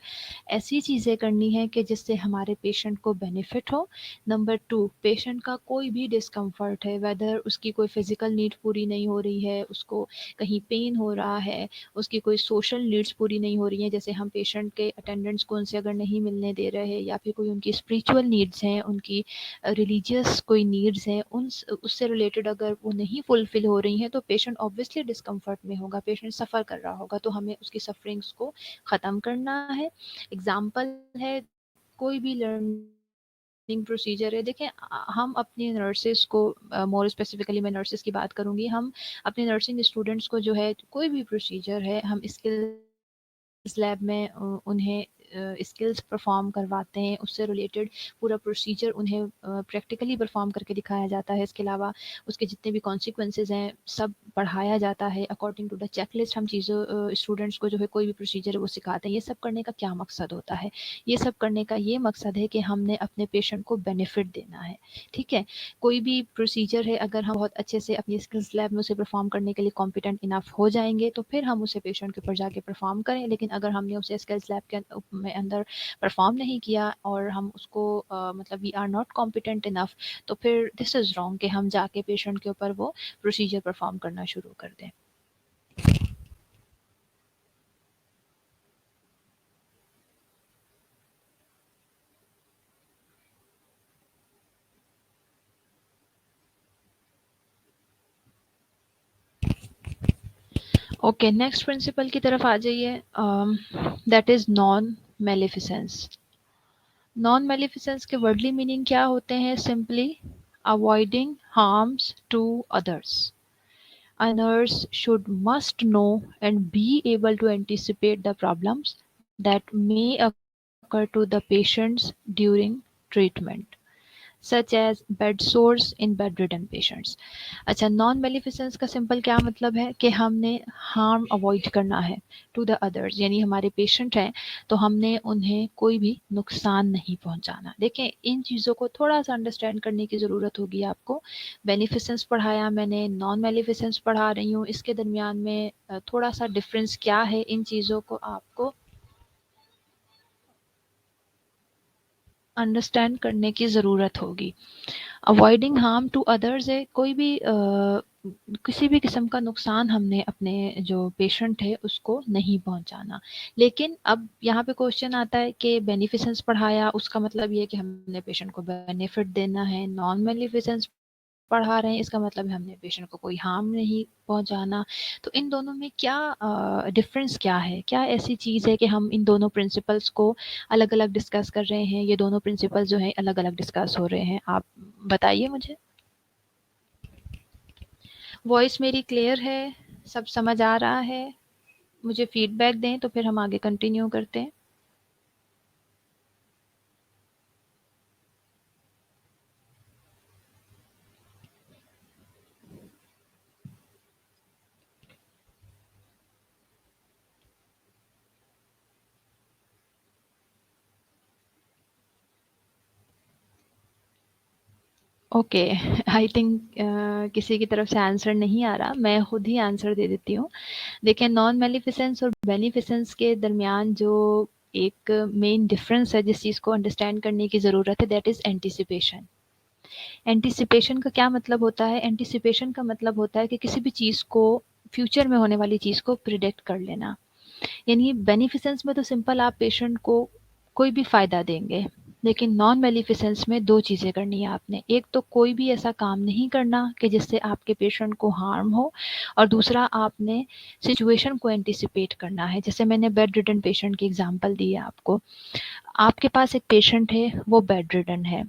ऐसी चीज़ें करनी है कि जिससे हमारे पेशेंट को बेनिफिट हो। नंबर 2, पेशेंट का कोई भी डिस्कम्फर्ट है, वेदर उसकी कोई फिज़िकल नीड पूरी नहीं हो रही है, उसको कहीं पेन हो रहा है, उसकी कोई सोशल नीड्स पूरी नहीं हो रही हैं, जैसे हम पेशेंट के अटेंडेंट्स को उनसे अगर नहीं मिलने दे रहे हैं, या फिर कोई उनकी स्पिरिचुअल नीड्स हैं, उनकी रिलीजियस कोई नीड्स हैं, उससे रिलेटेड अगर वो नहीं फुलफ़िल हो रही हैं, तो पेशेंट ऑब्वियसली डिस्कम्फर्ट में होगा, पेशेंट सफ़र कर रहा होगा। तो हमें उसकी सफरिंग्स को ख़त्म करना है। एग्ज़ाम्पल है, कोई भी लर्निंग प्रोसीजर है। देखें हम अपनी नर्सेस को मोर स्पेसिफिकली मैं नर्सेस की बात करूँगी, हम अपने नर्सिंग स्टूडेंट्स को जो है कोई भी प्रोसीजर है हम स्किल्स लैब में उन्हें स्किल्स परफॉर्म करवाते हैं, उससे रिलेटेड पूरा प्रोसीजर उन्हें प्रैक्टिकली परफॉर्म करके दिखाया जाता है। इसके अलावा उसके जितने भी कॉन्सिक्वेंसेज हैं सब पढ़ाया जाता है अकॉर्डिंग टू द चेकलिस्ट। हम चीज़ों स्टूडेंट्स को जो है कोई भी प्रोसीजर है वो सिखाते हैं। ये सब करने का क्या मकसद होता है? ये सब करने का ये मकसद है कि हमने अपने पेशेंट को बेनिफिट देना है। ठीक है, कोई भी प्रोसीजर है अगर हम बहुत अच्छे से अपनी स्किल्स लैब में उसे परफॉर्म करने के लिए कॉम्पिटेंट इनफ हो जाएंगे तो फिर हम उसे पेशेंट के ऊपर जाके परफॉर्म करें। लेकिन अगर हमने उसे स्किल्स लैब के में अंदर परफॉर्म नहीं किया और हम उसको मतलब we are not competent enough, तो फिर दिस इज़ रॉन्ग कि हम जाके पेशेंट के ऊपर वो प्रोसीजर परफॉर्म करना शुरू कर दें। ओके, नेक्स्ट प्रिंसिपल की तरफ आ जाइए, that is non maleficence. Non maleficence के वर्डली मीनिंग क्या होते हैं? Simply avoiding harms to others. A nurse should must know and be able to anticipate the problems that may occur to the patients during treatment, such as bed sores in bedridden patients. अच्छा, non मेलिफिसेंस का simple क्या मतलब है कि हमने harm avoid करना है to the others, यानी हमारे पेशेंट हैं तो हमने उन्हें कोई भी नुकसान नहीं पहुंचाना। देखें, इन चीज़ों को थोड़ा सा अंडरस्टैंड करने की ज़रूरत होगी आपको। बेनिफिसेंस पढ़ाया मैंने, नॉन मेलिफिसेंस पढ़ा रही हूँ, इसके दरमियान में थोड़ा सा डिफरेंस क्या है, इन चीज़ों को आपको अंडरस्टैंड करने की ज़रूरत होगी। अवॉइडिंग हार्म टू अदर्स है कोई भी किसी भी किस्म का नुकसान हमने अपने जो पेशेंट है उसको नहीं पहुंचाना। लेकिन अब यहाँ पे क्वेश्चन आता है कि बेनिफिसेंस पढ़ाया उसका मतलब ये कि हमने पेशेंट को बेनिफिट देना है, नॉन बेनिफिसेंस पढ़ा रहे हैं इसका मतलब है हमने पेशेंट को कोई हार्म नहीं पहुंचाना। तो इन दोनों में क्या डिफरेंस क्या है? क्या ऐसी चीज़ है कि हम इन दोनों प्रिंसिपल्स को अलग अलग डिस्कस कर रहे हैं? ये दोनों प्रिंसिपल्स जो हैं अलग अलग डिस्कस हो रहे हैं, आप बताइए मुझे। वॉइस मेरी क्लियर है? सब समझ आ रहा है? मुझे फीडबैक दें तो फिर हम आगे कंटिन्यू करते हैं। ओके, आई थिंक किसी की तरफ से आंसर नहीं आ रहा, मैं खुद ही आंसर दे देती हूँ। देखिए, नॉन मेलिफिसेंस और बेनिफिसेंस के दरमियान जो एक मेन डिफरेंस है जिस चीज़ को अंडरस्टैंड करने की ज़रूरत है, दैट इज़ एंटिसिपेशन। एंटिसिपेशन का क्या मतलब होता है? एंटिसिपेशन का मतलब होता है कि किसी भी चीज़ को, फ्यूचर में होने वाली चीज़ को प्रिडिक्ट कर लेना। यानी बेनिफिसेंस में तो सिंपल आप पेशेंट को कोई भी फ़ायदा देंगे, लेकिन नॉन मेलिफिसेंस में दो चीज़ें करनी है आपने। एक तो कोई भी ऐसा काम नहीं करना कि जिससे आपके पेशेंट को हार्म हो, और दूसरा आपने सिचुएशन को एंटिसिपेट करना है। जैसे मैंने बेड रिडन पेशेंट की एग्जांपल दी है आपको। आपके पास एक पेशेंट है, वो बेड रिडन है।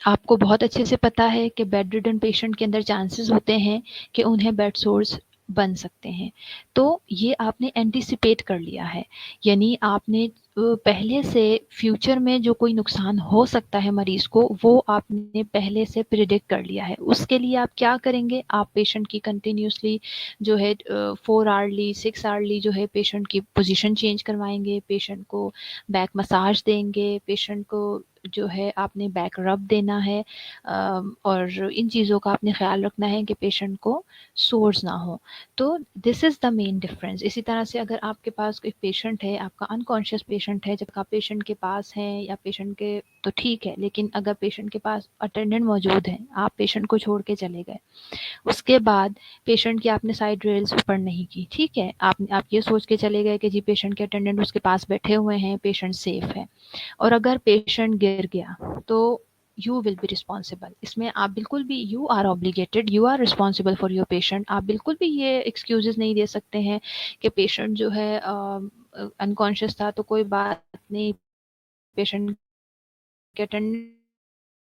आपको बहुत अच्छे से पता है कि बेड रिडन पेशेंट के अंदर चांसेस होते हैं कि उन्हें बेड सोर्स बन सकते हैं। तो ये आपने एंटिसिपेट कर लिया है, यानी आपने पहले से फ्यूचर में जो कोई नुकसान हो सकता है मरीज को वो आपने पहले से प्रिडिक्ट कर लिया है। उसके लिए आप क्या करेंगे? आप पेशेंट की कंटिन्यूसली जो है 4 आवरली 6 आवरली जो है पेशेंट की पोजीशन चेंज करवाएंगे, पेशेंट को बैक मसाज देंगे, पेशेंट को जो है आपने बैक रब देना है, और इन चीज़ों का आपने ख्याल रखना है कि पेशेंट को सोर्स ना हो। तो this is the main difference. इसी तरह से अगर आपके पास कोई पेशेंट है, आपका अनकॉन्शियस पेशेंट है, जब आप पेशेंट के पास हैं या पेशेंट के, तो ठीक है, लेकिन अगर पेशेंट के पास अटेंडेंट मौजूद है, आप पेशेंट को छोड़ के चले गए, उसके बाद पेशेंट की आपने साइड रेल्स ऊपर नहीं की, ठीक है, आप ये सोच के चले गए कि जी पेशेंट के अटेंडेंट उसके पास बैठे हुए हैं, पेशेंट सेफ है, और अगर पेशेंट गिर गया तो यू विल बी रिस्पॉन्सिबल। इसमें आप बिल्कुल भी, you are obligated, you are responsible for your patient. आप बिल्कुल भी ये एक्सक्यूजेस नहीं दे सकते हैं कि पेशेंट जो है अनकॉन्शियस था तो कोई बात नहीं, पेशेंट के अटेंडेंट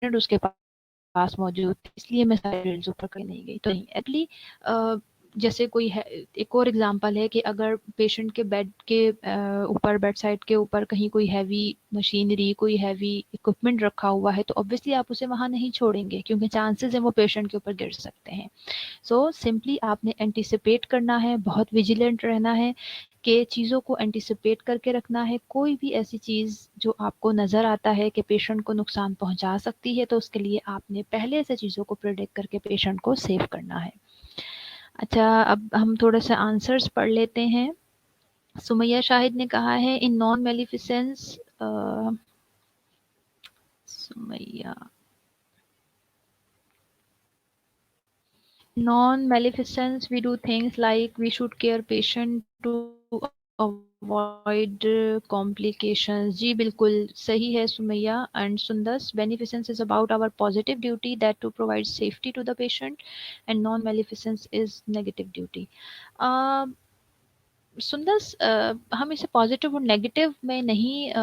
उसके पास मौजूद थी, इसलिए मैं सारे डिटेल्स ऊपर कहीं नहीं गई। तो नहीं एक्चुअली जैसे कोई है, एक और एग्जांपल है कि अगर पेशेंट के बेड के ऊपर, बेड साइड के ऊपर कहीं कोई हैवी मशीनरी, कोई हैवी इक्विपमेंट रखा हुआ है, तो ऑब्वियसली आप उसे वहाँ नहीं छोड़ेंगे, क्योंकि चांसेस है वो पेशेंट के ऊपर गिर सकते हैं। सो सिंपली आपने एंटिसिपेट करना है, बहुत विजिलेंट रहना है कि चीज़ों को एंटिसिपेट करके रखना है। कोई भी ऐसी चीज़ जो आपको नज़र आता है कि पेशेंट को नुकसान पहुंचा सकती है, तो उसके लिए आपने पहले से चीज़ों को प्रिडिक्ट करके पेशेंट को सेव करना है। अच्छा, अब हम थोड़े से आंसर्स पढ़ लेते हैं। सुमैया शाहिद ने कहा है in non maleficence, Sumaiya, non-maleficence, we do things like we should care patient to avoid complications. जी बिल्कुल सही है Sumaiya and Sundas. Beneficence is about our positive duty that to provide safety to the patient, and non-maleficence is negative duty. Sundas, हम इसे positive और negative में नहीं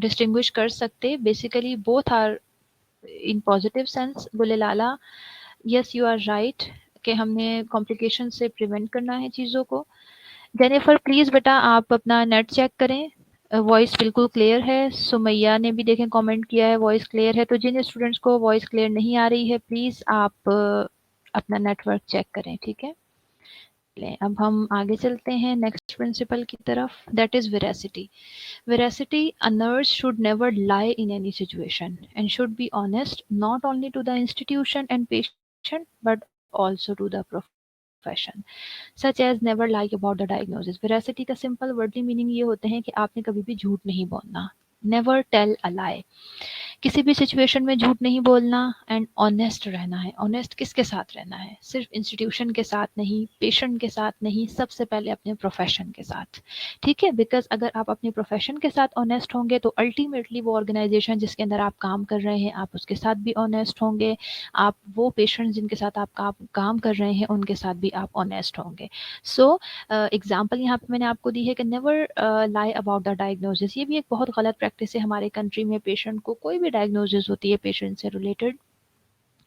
distinguish कर सकते। Basically both are in positive sense. Gulelala, yes you are right कि हमने complication से प्रिवेंट करना है चीज़ों को। जेनिफर प्लीज़ बेटा आप अपना नेट चेक करें, वॉइस बिल्कुल क्लियर है। सुमैया ने भी देखें कमेंट किया है वॉइस क्लियर है। तो जिन स्टूडेंट्स को वॉइस क्लियर नहीं आ रही है, प्लीज़ आप अपना नेटवर्क चेक करें, ठीक है। अब हम आगे चलते हैं नेक्स्ट प्रिंसिपल की तरफ, that is veracity. Veracity, a nurse should never lie in any situation and should be honest not only to the institution and patient but also to the profession. Such as never lie about the diagnosis. Veracity का simple wordly meaning ये होते हैं कि आपने कभी भी झूठ नहीं बोलना। Never tell a lie. किसी भी सिचुएशन में झूठ नहीं बोलना एंड ऑनेस्ट रहना है। ऑनेस्ट किसके साथ रहना है? सिर्फ इंस्टीट्यूशन के साथ नहीं, पेशेंट के साथ नहीं, सबसे पहले अपने प्रोफेशन के साथ, ठीक है। बिकॉज अगर आप अपने प्रोफेशन के साथ ऑनेस्ट होंगे तो अल्टीमेटली वो ऑर्गेनाइजेशन जिसके अंदर आप काम कर रहे हैं, आप उसके साथ भी ऑनेस्ट होंगे। आप वो पेशेंट जिनके साथ आप काम कर रहे हैं उनके साथ भी आप ऑनेस्ट होंगे। सो एग्जाम्पल यहाँ पे मैंने आपको दी है कि never lie about the diagnosis. ये भी एक बहुत गलत प्रैक्टिस है हमारे कंट्री में। पेशेंट को कोई भी डायग्नोसिस होती है पेशेंट से रिलेटेड,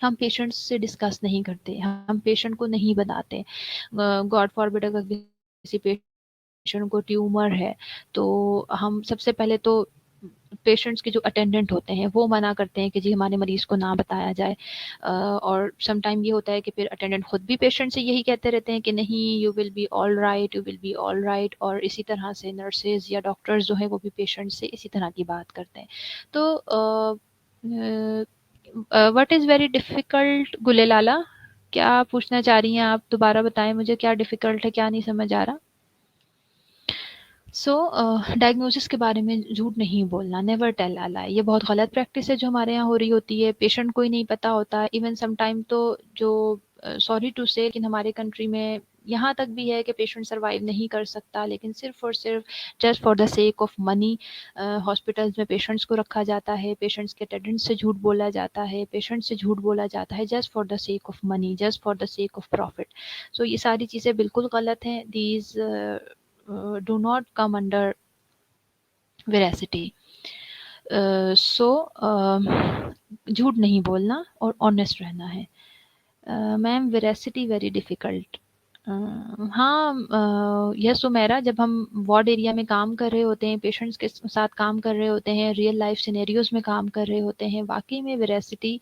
हम पेशेंट्स से डिस्कस नहीं करते, हम पेशेंट को नहीं बताते। गॉड फॉरबिड अगर किसी पेशेंट को ट्यूमर है तो हम सबसे पहले तो पेशेंट्स के जो अटेंडेंट होते हैं वो मना करते हैं कि जी हमारे मरीज को ना बताया जाए। और सम टाइम ये होता है कि फिर अटेंडेंट खुद भी पेशेंट से यही कहते रहते हैं कि नहीं, you will be all right, you will be all right. और इसी तरह से नर्सेज या डॉक्टर्स जो है वो भी पेशेंट से इसी तरह की बात करते हैं। तो व्हाट इज़ वेरी डिफ़िकल्ट, गुलेलाला क्या पूछना चाह रही हैं आप? दोबारा बताएं मुझे, क्या डिफ़िकल्ट है, क्या नहीं समझ आ रहा? सो डायग्नोसिस के बारे में झूठ नहीं बोलना, नेवर टेल अ लाई, ये बहुत गलत प्रैक्टिस है जो हमारे यहाँ हो रही होती है। पेशेंट को ही नहीं पता होता। इवन सम टाइम तो जो सॉरी टू से, लेकिन हमारे कंट्री में यहाँ तक भी है कि पेशेंट सर्वाइव नहीं कर सकता, लेकिन सिर्फ और सिर्फ just for the sake of money hospitals में पेशेंट्स को रखा जाता है, पेशेंट्स के अटेंडेंट्स से झूठ बोला जाता है, पेशेंट से झूठ बोला जाता है just for the sake of money, just for the sake of profit. So ये सारी चीज़ें बिल्कुल गलत हैं। These do not come under veracity. So झूठ नहीं बोलना और ऑनेस्ट रहना है। मैम वेरासिटी वेरी डिफ़िकल्ट, हाँ यस सुमेरा, जब हम वार्ड एरिया में काम कर रहे होते हैं, पेशेंट्स के साथ काम कर रहे होते हैं, रियल लाइफ सिनेरियोज में काम कर रहे होते हैं, वाकई में वेरासिटी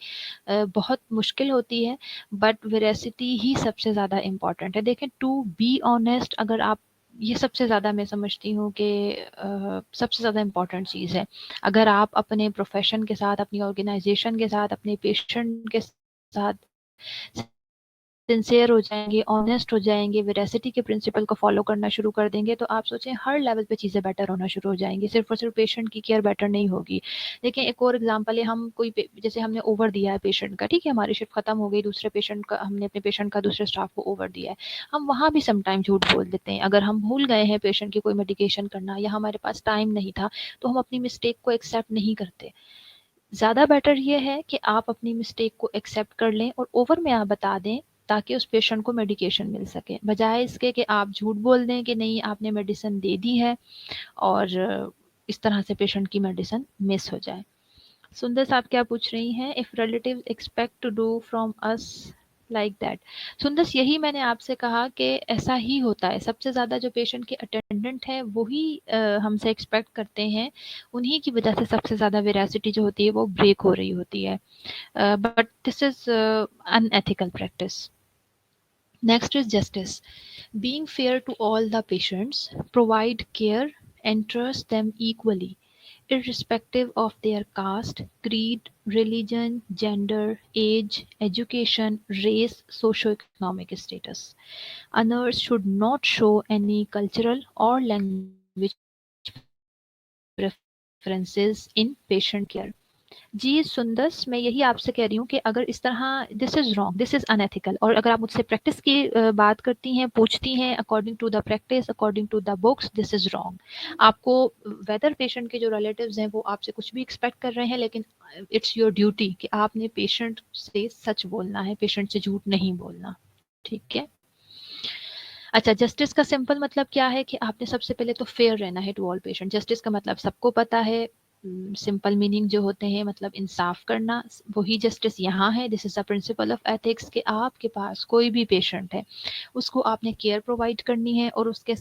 बहुत मुश्किल होती है, बट वेरासिटी ही सबसे ज़्यादा इम्पॉर्टेंट है। देखें, टू बी ऑनेस्ट, अगर आप, ये सबसे ज़्यादा मैं समझती हूँ कि सबसे ज़्यादा इम्पॉर्टेंट चीज़ है। अगर आप अपने प्रोफेशन के साथ, अपनी ऑर्गेनाइजेशन के साथ, अपने पेशेंट के साथ सिंसियर हो जाएंगे, ऑनेस्ट हो जाएंगे, वेरासिटी के प्रिंसिपल को फॉलो करना शुरू कर देंगे, तो आप सोचें हर लेवल पे चीज़ें बेटर होना शुरू हो जाएंगी। सिर्फ और सिर्फ पेशेंट की केयर बेटर नहीं होगी। देखें, एक और एग्जांपल है, हम कोई जैसे हमने ओवर दिया है पेशेंट का, ठीक है, हमारी शिफ्ट खत्म हो गई, दूसरे पेशेंट का, हमने अपने पेशेंट का दूसरे स्टाफ को ओवर दिया है, हम वहाँ भी समटाइम झूठ बोल देते हैं। अगर हम भूल गए हैं पेशेंट की कोई मेडिकेशन करना, या हमारे पास टाइम नहीं था, तो हम अपनी मिस्टेक को एक्सेप्ट नहीं करते। ज़्यादा बेटर ये है कि आप अपनी मिस्टेक को एक्सेप्ट कर लें और ओवर में आप बता दें, ताकि उस पेशेंट को मेडिकेशन मिल सके, बजाय इसके कि आप झूठ बोल दें कि नहीं आपने मेडिसिन दे दी है और इस तरह से पेशेंट की मेडिसिन मिस हो जाए। सुंदर साहब क्या पूछ रही हैं, if relative expect to do from us like that. सुंदर, यही मैंने आपसे कहा कि ऐसा ही होता है, सबसे ज़्यादा जो पेशेंट के अटेंडेंट है वही हमसे एक्सपेक्ट करते हैं, उन्हीं की वजह से सबसे ज़्यादा वेरासिटी जो होती है वो ब्रेक हो रही होती है, but this is unethical practice. Next is justice. Being fair to all the patients, provide care and trust them equally, irrespective of their caste, creed, religion, gender, age, education, race, socio-economic status. A nurse should not show any cultural or language preferences in patient care. जी सुंदर, मैं यही आपसे कह रही हूँ कि अगर इस तरह, this is wrong, this is unethical, और अगर आप मुझसे प्रैक्टिस की बात करती हैं, पूछती हैं according to the practice, according to the books, this is wrong. आपको वेदर पेशेंट के जो रिलेटिव्स हैं वो आपसे कुछ भी एक्सपेक्ट कर रहे हैं, लेकिन इट्स योर ड्यूटी कि आपने पेशेंट से सच बोलना है, पेशेंट से झूठ नहीं बोलना। ठीक है। अच्छा, जस्टिस का सिंपल मतलब क्या है कि आपने सबसे पहले तो फेयर रहना है टू ऑल पेशेंट। जस्टिस का मतलब सबको पता है, सिंपल मीनिंग जो होते हैं मतलब इंसाफ करना, वही जस्टिस यहाँ है। This is a principle of ethics कि आपके पास कोई भी पेशेंट है उसको आपने केयर प्रोवाइड करनी है और उसके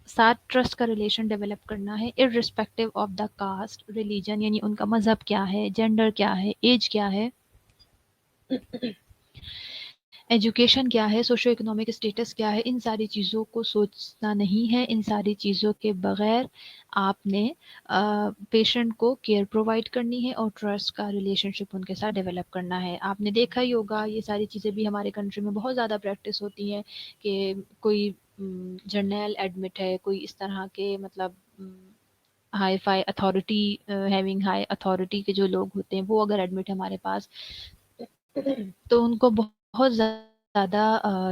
साथ ट्रस्ट का रिलेशन डेवलप करना है, irrespective of the caste, religion यानी उनका मजहब क्या है, जेंडर क्या है, एज क्या है, एजुकेशन क्या है, सोशो इकोनॉमिक स्टेटस क्या है, इन सारी चीज़ों को सोचना नहीं है। इन सारी चीज़ों के बगैर आपने पेशेंट को केयर प्रोवाइड करनी है और ट्रस्ट का रिलेशनशिप उनके साथ डेवलप करना है। आपने देखा ही होगा, ये सारी चीज़ें भी हमारे कंट्री में बहुत ज़्यादा प्रैक्टिस होती हैं कि कोई जर्नल एडमिट है, कोई इस तरह के मतलब hi fi authority, having high authority के जो लोग होते हैं वो अगर एडमिट है हमारे पास, तो उनको बहुत ज़्यादा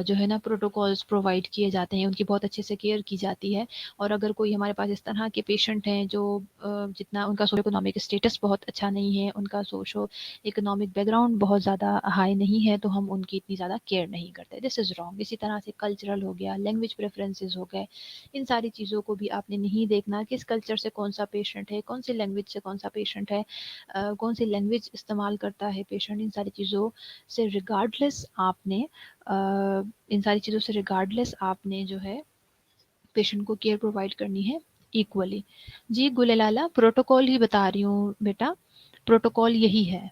जो है ना प्रोटोकॉल्स प्रोवाइड किए जाते हैं, उनकी बहुत अच्छे से केयर की जाती है। और अगर कोई हमारे पास इस तरह के पेशेंट हैं जो जितना उनका सोशो इकोनॉमिक स्टेटस बहुत अच्छा नहीं है, उनका सोशो इकोनॉमिक बैकग्राउंड बहुत ज़्यादा हाई नहीं है, तो हम उनकी इतनी ज़्यादा केयर नहीं करते। This is wrong. इसी तरह से कल्चरल हो गया, लैंग्वेज प्रेफरेंसेस हो गए, इन सारी चीज़ों को भी आपने नहीं देखना, किस कल्चर से कौन सा पेशेंट है, कौन सी लैंग्वेज से कौन सा पेशेंट है, कौन सी लैंग्वेज इस्तेमाल करता है पेशेंट, इन सारी चीज़ों से रिगार्डलेस आपने इन सारी चीज़ों से रिगार्डलेस आपने जो है पेशेंट को केयर प्रोवाइड करनी है इक्वली। जी गुलेलाला, प्रोटोकॉल ही बता रही हूँ बेटा, प्रोटोकॉल यही है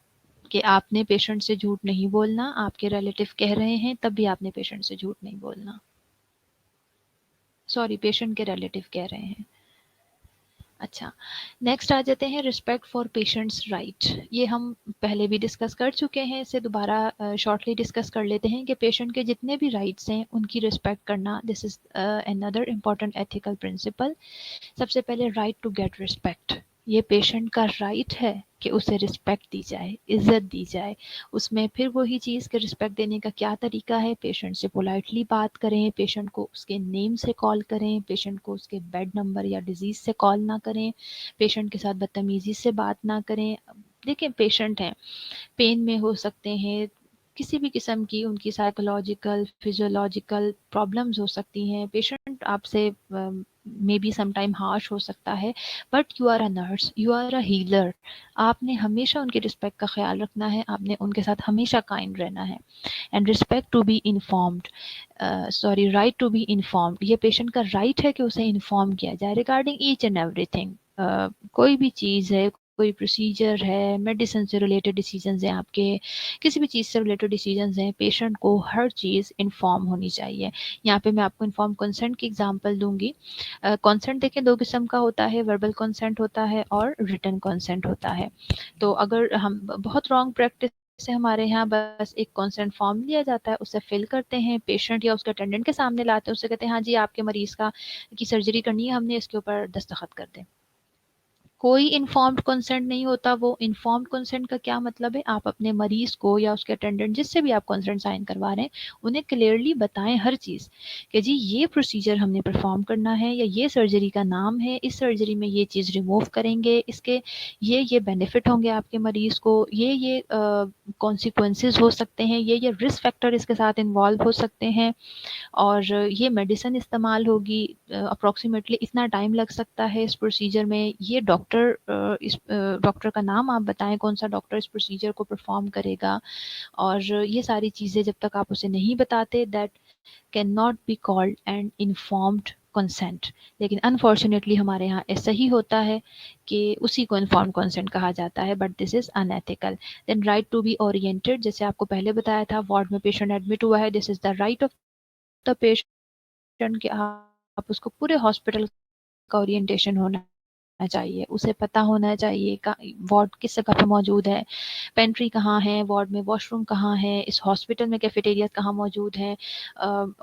कि आपने पेशेंट से झूठ नहीं बोलना, आपके रिलेटिव कह रहे हैं तब भी आपने पेशेंट से झूठ नहीं बोलना, सॉरी पेशेंट के रिलेटिव कह रहे हैं। अच्छा, नेक्स्ट आ जाते हैं रिस्पेक्ट फॉर पेशेंट्स राइट। ये हम पहले भी डिस्कस कर चुके हैं, इसे दोबारा शॉर्टली डिस्कस कर लेते हैं कि पेशेंट के जितने भी राइट्स हैं उनकी रिस्पेक्ट करना, this is another important ethical principle. सबसे पहले राइट टू गेट रिस्पेक्ट, ये पेशेंट का राइट है कि उसे रिस्पेक्ट दी जाए, इज्जत दी जाए। उसमें फिर वही चीज़ कि रिस्पेक्ट देने का क्या तरीका है, पेशेंट से पोलाइटली बात करें, पेशेंट को उसके नेम से कॉल करें, पेशेंट को उसके बेड नंबर या डिजीज़ से कॉल ना करें, पेशेंट के साथ बदतमीज़ी से बात ना करें। देखिए पेशेंट हैं, पेन में हो सकते हैं, किसी भी किस्म की उनकी साइकोलॉजिकल फिजियोलॉजिकल प्रॉब्लम्स हो सकती हैं, पेशेंट आपसे मे बी समटाइम हार्श हो सकता है, but you are a nurse, you are a healer, आपने हमेशा उनकी रिस्पेक्ट का ख्याल रखना है, आपने उनके साथ हमेशा काइंड रहना है। And respect to be informed, sorry right to be informed, ये पेशेंट का राइट है कि उसे इन्फॉर्म किया जाए रिगार्डिंग ईच एंड एवरीथिंग। कोई भी चीज़ है, कोई प्रोसीजर है, मेडिसिन से रिलेटेड डिसीजंस हैं आपके, किसी भी चीज़ से रिलेटेड डिसीजंस हैं, पेशेंट को हर चीज़ इन्फॉर्म होनी चाहिए। यहाँ पे मैं आपको इन्फॉर्म कंसेंट की एग्जांपल दूंगी। कंसेंट देखें दो किस्म का होता है, वर्बल कंसेंट होता है और रिटन कंसेंट होता है। तो अगर हम बहुत रॉन्ग प्रैक्टिस से हमारे यहाँ बस एक कंसेंट फॉर्म लिया जाता है, उसे फिल करते हैं, पेशेंट या उसके अटेंडेंट के सामने लाते हैं, उससे कहते हैं हाँ जी आपके मरीज़ की सर्जरी करनी है, हमने इसके ऊपर दस्तखत कर दें। कोई इन्फॉर्म्ड कंसेंट नहीं होता वो। इन्फॉर्म्ड कंसेंट का क्या मतलब है, आप अपने मरीज को या उसके अटेंडेंट जिससे भी आप कंसेंट साइन करवा रहे हैं उन्हें क्लियरली बताएं हर चीज़ कि जी ये प्रोसीजर हमने परफॉर्म करना है या ये सर्जरी का नाम है, इस सर्जरी में ये चीज़ रिमूव करेंगे, इसके ये बेनिफिट होंगे आपके मरीज को, ये कॉन्सिक्वेंसेज हो सकते हैं, ये रिस्क फैक्टर इसके साथ इन्वॉल्व हो सकते हैं, और ये मेडिसिन इस्तेमाल होगी, अप्रॉक्सीमेटली इतना टाइम लग सकता है इस प्रोसीजर में, ये डॉक्टर डॉक्टर का नाम आप बताएं, कौन सा डॉक्टर इस प्रोसीजर को परफॉर्म करेगा, और ये सारी चीज़ें जब तक आप उसे नहीं बताते, that can not be called and informed consent. लेकिन अनफॉर्चुनेटली हमारे यहाँ ऐसा ही होता है कि उसी को इन्फॉर्म्ड कंसेंट कहा जाता है, but this is unethical. Then right to be oriented, जैसे आपको पहले बताया था, वार्ड में पेशेंट एडमिट हुआ है, this is the right of the patient कि आप उसको पूरे हॉस्पिटल का ओरिएंटेशन होना चाहिए, उसे पता होना चाहिए वार्ड किस जगह पे मौजूद है, पेंट्री कहाँ है, वार्ड में वॉशरूम कहाँ है, इस हॉस्पिटल में कैफेटेरिया कहाँ मौजूद है,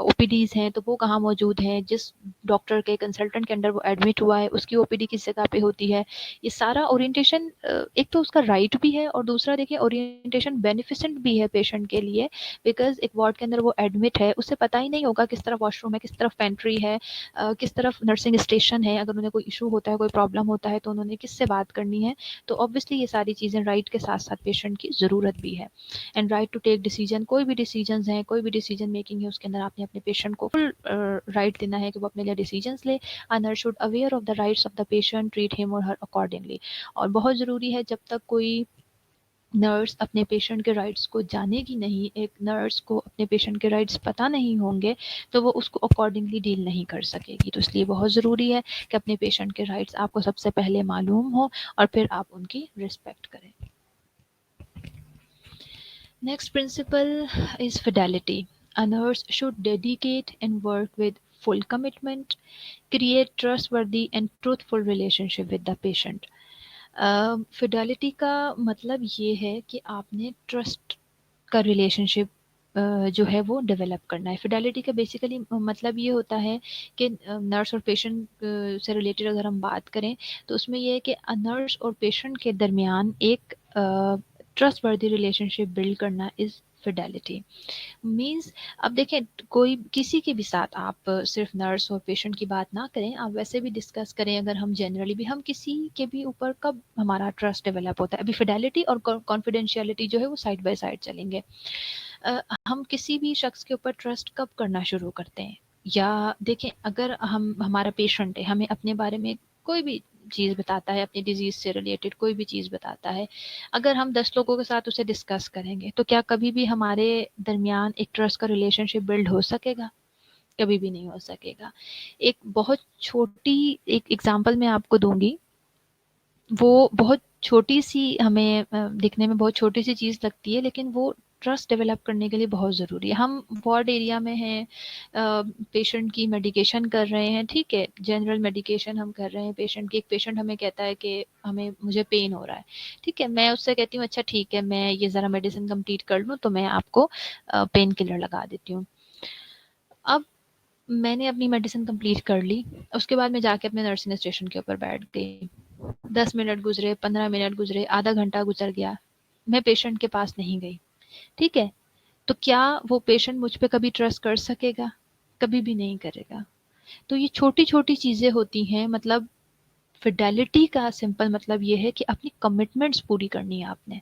ओपीडीज हैं तो वो कहाँ मौजूद है, जिस डॉक्टर के कंसल्टेंट के अंडर वो एडमिट हुआ है उसकी ओपीडी किस जगह पे होती है। ये सारा ओरिएंटेशन एक तो उसका राइट भी है, और दूसरा देखिए ओरिएंटेशन बेनिफिसेंट भी है पेशेंट के लिए, बिकॉज एक वार्ड के अंदर वो एडमिट है, उसे पता ही नहीं होगा किस तरफ वॉशरूम है, किस तरफ पेंट्री है, किस तरफ नर्सिंग स्टेशन है, अगर उन्हें कोई इशू होता है, कोई प्रॉब्लम होता है तो उन्होंने किससे बात करनी है। तो ऑब्वियसली ये सारी चीज़ें राइट के साथ साथ पेशेंट की ज़रूरत भी है। And right to take decision, कोई भी डिसीजन है, कोई भी डिसीजन मेकिंग है, उसके अंदर आपने अपने पेशेंट को फुल राइट देना है कि वो अपने लिए डिसीजन ले। अ nurse should aware of the rights of the patient, treat him और हर अकॉर्डिंगली। और बहुत ज़रूरी है, जब तक कोई नर्स अपने पेशेंट के राइट्स को जानेगी नहीं, एक नर्स को अपने पेशेंट के राइट्स पता नहीं होंगे, तो वो उसको अकॉर्डिंगली डील नहीं कर सकेगी। तो इसलिए बहुत ज़रूरी है कि अपने पेशेंट के राइट्स आपको सबसे पहले मालूम हो और फिर आप उनकी रिस्पेक्ट करें। Next principle is fidelity. A nurse should dedicate and work with full commitment, create trustworthy and truthful relationship with the patient. Fidelity का मतलब ये है कि आपने ट्रस्ट का रिलेशनशिप जो है वो डेवलप करना है। फिडेलिटी का बेसिकली मतलब ये होता है कि नर्स और पेशेंट से रिलेटेड अगर हम बात करें तो उसमें ये है कि नर्स और पेशेंट के दरमियान एक ट्रस्ट वर्दी रिलेशनशिप बिल्ड करना इज़ फिडेलिटी। मीन्स अब देखें, कोई किसी के भी साथ आप सिर्फ नर्स और पेशेंट की बात ना करें, आप वैसे भी डिस्कस करें, अगर हम जनरली भी, हम किसी के भी ऊपर कब हमारा ट्रस्ट डेवलप होता है, अभी फिडेलिटी और कॉन्फिडेंशियलिटी जो है वो साइड बाय साइड चलेंगे। हम किसी भी शख्स के ऊपर ट्रस्ट कब करना शुरू करते हैं, या देखें, अगर हम हमारा पेशेंट है, हमें अपने बारे में कोई भी चीज़ बताता है, अपनी डिजीज़ से रिलेटेड कोई भी चीज़ बताता है, अगर हम 10 लोगों के साथ उसे डिस्कस करेंगे तो क्या कभी भी हमारे दरमियान एक ट्रस्ट का रिलेशनशिप बिल्ड हो सकेगा? कभी भी नहीं हो सकेगा। एक बहुत छोटी एक एग्जांपल मैं आपको दूँगी, वो बहुत छोटी-सी हमें दिखने में बहुत छोटी-सी चीज़ लगती है, लेकिन वो ट्रस्ट डेवलप करने के लिए बहुत ज़रूरी है। हम वार्ड एरिया में हैं, पेशेंट की मेडिकेशन कर रहे हैं, ठीक है, जनरल मेडिकेशन हम कर रहे हैं पेशेंट की। एक पेशेंट हमें कहता है कि मुझे पेन हो रहा है, ठीक है, मैं उससे कहती हूँ अच्छा ठीक है, मैं ये ज़रा मेडिसिन कंप्लीट कर लूँ तो मैं आपको पेन किलर लगा देती हूँ। अब मैंने अपनी मेडिसिन कंप्लीट कर ली, उसके बाद मैं जाके अपने नर्सिंग स्टेशन के ऊपर बैठ गई। 10 मिनट गुजरे, 15 मिनट गुजरे, आधा घंटा गुजर गया, मैं पेशेंट के पास नहीं गई, ठीक है, तो क्या वो पेशेंट मुझ पे कभी ट्रस्ट कर सकेगा? कभी भी नहीं करेगा। तो ये छोटी-छोटी चीज़ें होती हैं, मतलब फिडेलिटी का सिंपल मतलब ये है कि अपनी कमिटमेंट्स पूरी करनी है आपने।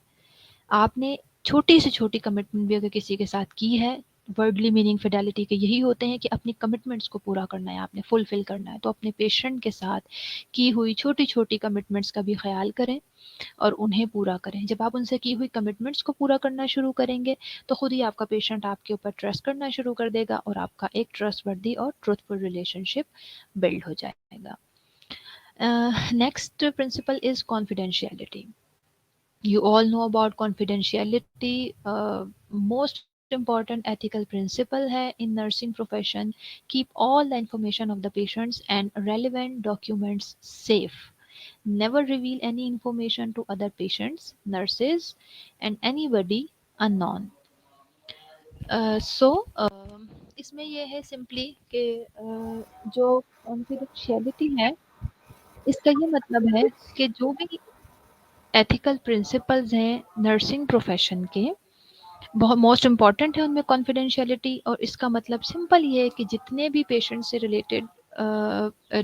आपने छोटी से छोटी कमिटमेंट भी अगर किसी के साथ की है, वर्डली मीनिंग फिडेलिटी के यही होते हैं कि अपनी कमिटमेंट्स को पूरा करना है, आपने फुलफिल करना है। तो अपने पेशेंट के साथ की हुई छोटी-छोटी कमिटमेंट्स का भी ख़्याल करें और उन्हें पूरा करें। जब आप उनसे की हुई कमिटमेंट्स को पूरा करना शुरू करेंगे, तो खुद ही आपका पेशेंट आपके ऊपर ट्रस्ट करना शुरू कर देगा और आपका एक ट्रस्टवर्दी और ट्रुथफुल रिलेशनशिप बिल्ड हो जाएगा। Next principle is confidentiality. You all know about confidentiality. Most important ethical principle है in nursing profession. Keep all the information of the patients and relevant documents safe. Never reveal any information to other patients, nurses, and anybody unknown. इसमें ये है simply कि जो confidentiality है, इसका ये मतलब है कि जो भी एथिकल प्रिंसिपल्स हैं नर्सिंग प्रोफेशन के, बहुत मोस्ट इम्पॉर्टेंट है उनमें कॉन्फिडेंशियलिटी। और इसका मतलब सिंपल ये है कि जितने भी पेशेंट से रिलेटेड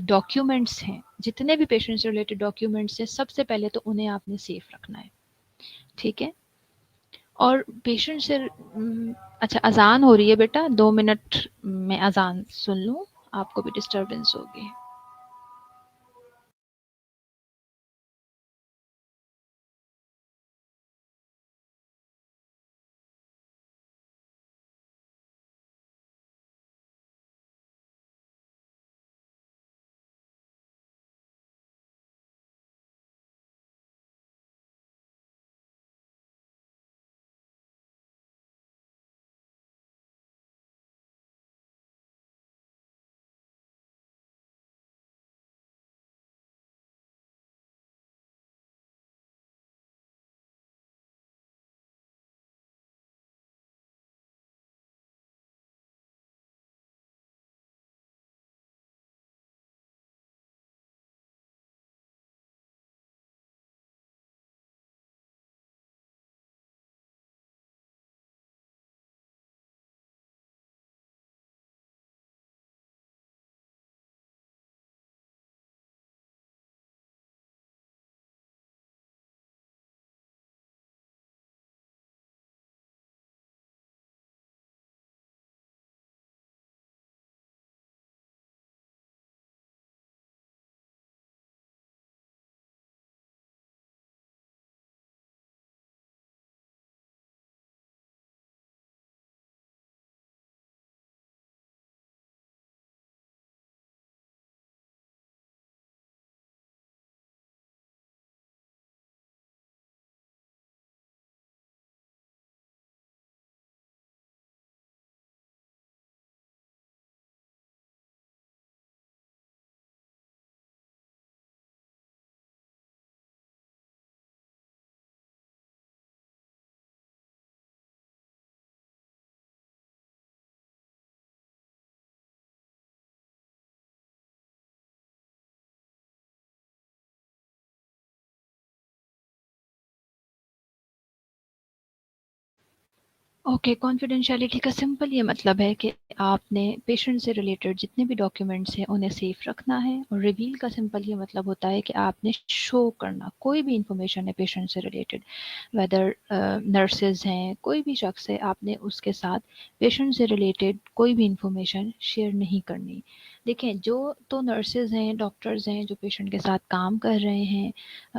डॉक्यूमेंट्स हैं, जितने भी पेशेंट से रिलेटेड डॉक्यूमेंट्स हैं, सबसे पहले तो उन्हें आपने सेफ रखना है, ठीक है। और पेशेंट से अच्छा, अजान हो रही है बेटा, 2 मिनट में अजान सुन लूँ, आपको भी डिस्टर्बेंस होगी। ओके, कॉन्फिडेंशियलिटी का सिंपल ये मतलब है कि आपने पेशेंट से रिलेटेड जितने भी डॉक्यूमेंट्स हैं उन्हें सेफ रखना है, और रिवील का सिंपल ये मतलब होता है कि आपने शो करना कोई भी इंफॉर्मेशन है पेशेंट से रिलेटेड, वेदर नर्सेज हैं, कोई भी शख्स है, आपने उसके साथ पेशेंट से रिलेटेड कोई भी इंफॉर्मेशन शेयर नहीं करनी। देखें, जो तो नर्सेज हैं, डॉक्टर्स हैं जो पेशेंट के साथ काम कर रहे हैं,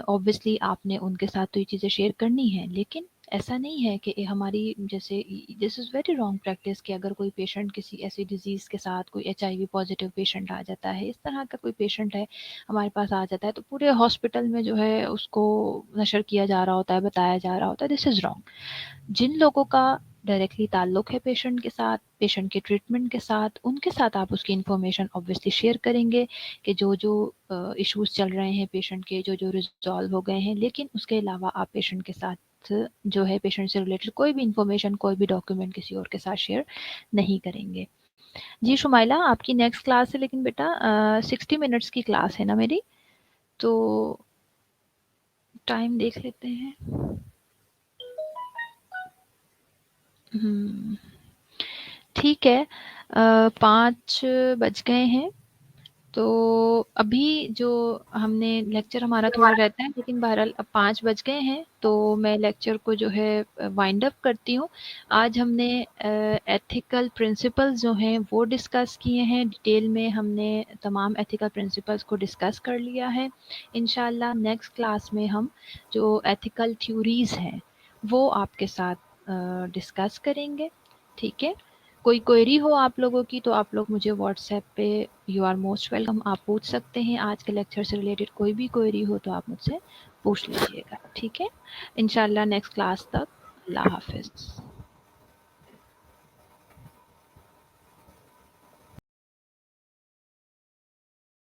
ऑब्वियसली आपने उनके साथ तो ये चीज़ें शेयर करनी है, लेकिन ऐसा नहीं है कि हमारी जैसे this is very wrong practice कि अगर कोई पेशेंट किसी ऐसी डिजीज़ के साथ, कोई एचआईवी पॉजिटिव पेशेंट आ जाता है, इस तरह का कोई पेशेंट है हमारे पास आ जाता है, तो पूरे हॉस्पिटल में जो है उसको नशर किया जा रहा होता है, बताया जा रहा होता है। This is wrong. जिन लोगों का डायरेक्टली ताल्लुक है पेशेंट के साथ, पेशेंट के ट्रीटमेंट के साथ, उनके साथ आप उसकी इन्फॉर्मेशन ऑब्वियसली शेयर करेंगे कि जो इश्यूज चल रहे हैं पेशेंट के, जो रिजॉल्व हो गए हैं, लेकिन उसके अलावा आप पेशेंट के साथ जो है पेशेंट से रिलेटेड कोई भी इंफॉर्मेशन, कोई भी डॉक्यूमेंट किसी और के साथ शेयर नहीं करेंगे। जी शुमाइला, आपकी नेक्स्ट क्लास है, लेकिन बेटा 60 मिनट्स की क्लास है ना मेरी, तो टाइम देख लेते हैं। हम्म, ठीक है। 5 बज गए हैं, तो अभी जो हमने लेक्चर हमारा थोड़ा रहता है, लेकिन बहरहाल अब 5 बज गए हैं, तो मैं लेक्चर को जो है वाइंड अप करती हूँ। आज हमने एथिकल प्रिंसिपल्स जो हैं वो डिस्कस किए हैं, डिटेल में हमने तमाम एथिकल प्रिंसिपल्स को डिस्कस कर लिया है। इंशाल्लाह नेक्स्ट क्लास में हम जो एथिकल थ्योरीज़ हैं वो आपके साथ डिस्कस करेंगे, ठीक है? कोई क्वेरी हो आप लोगों की तो आप लोग मुझे व्हाट्सएप पे, यू आर मोस्ट वेलकम, आप पूछ सकते हैं। आज के लेक्चर से रिलेटेड कोई भी क्वेरी हो तो आप मुझसे पूछ लीजिएगा, ठीक है? इंशाल्लाह नेक्स्ट क्लास तक, अल्लाह हाफिज़।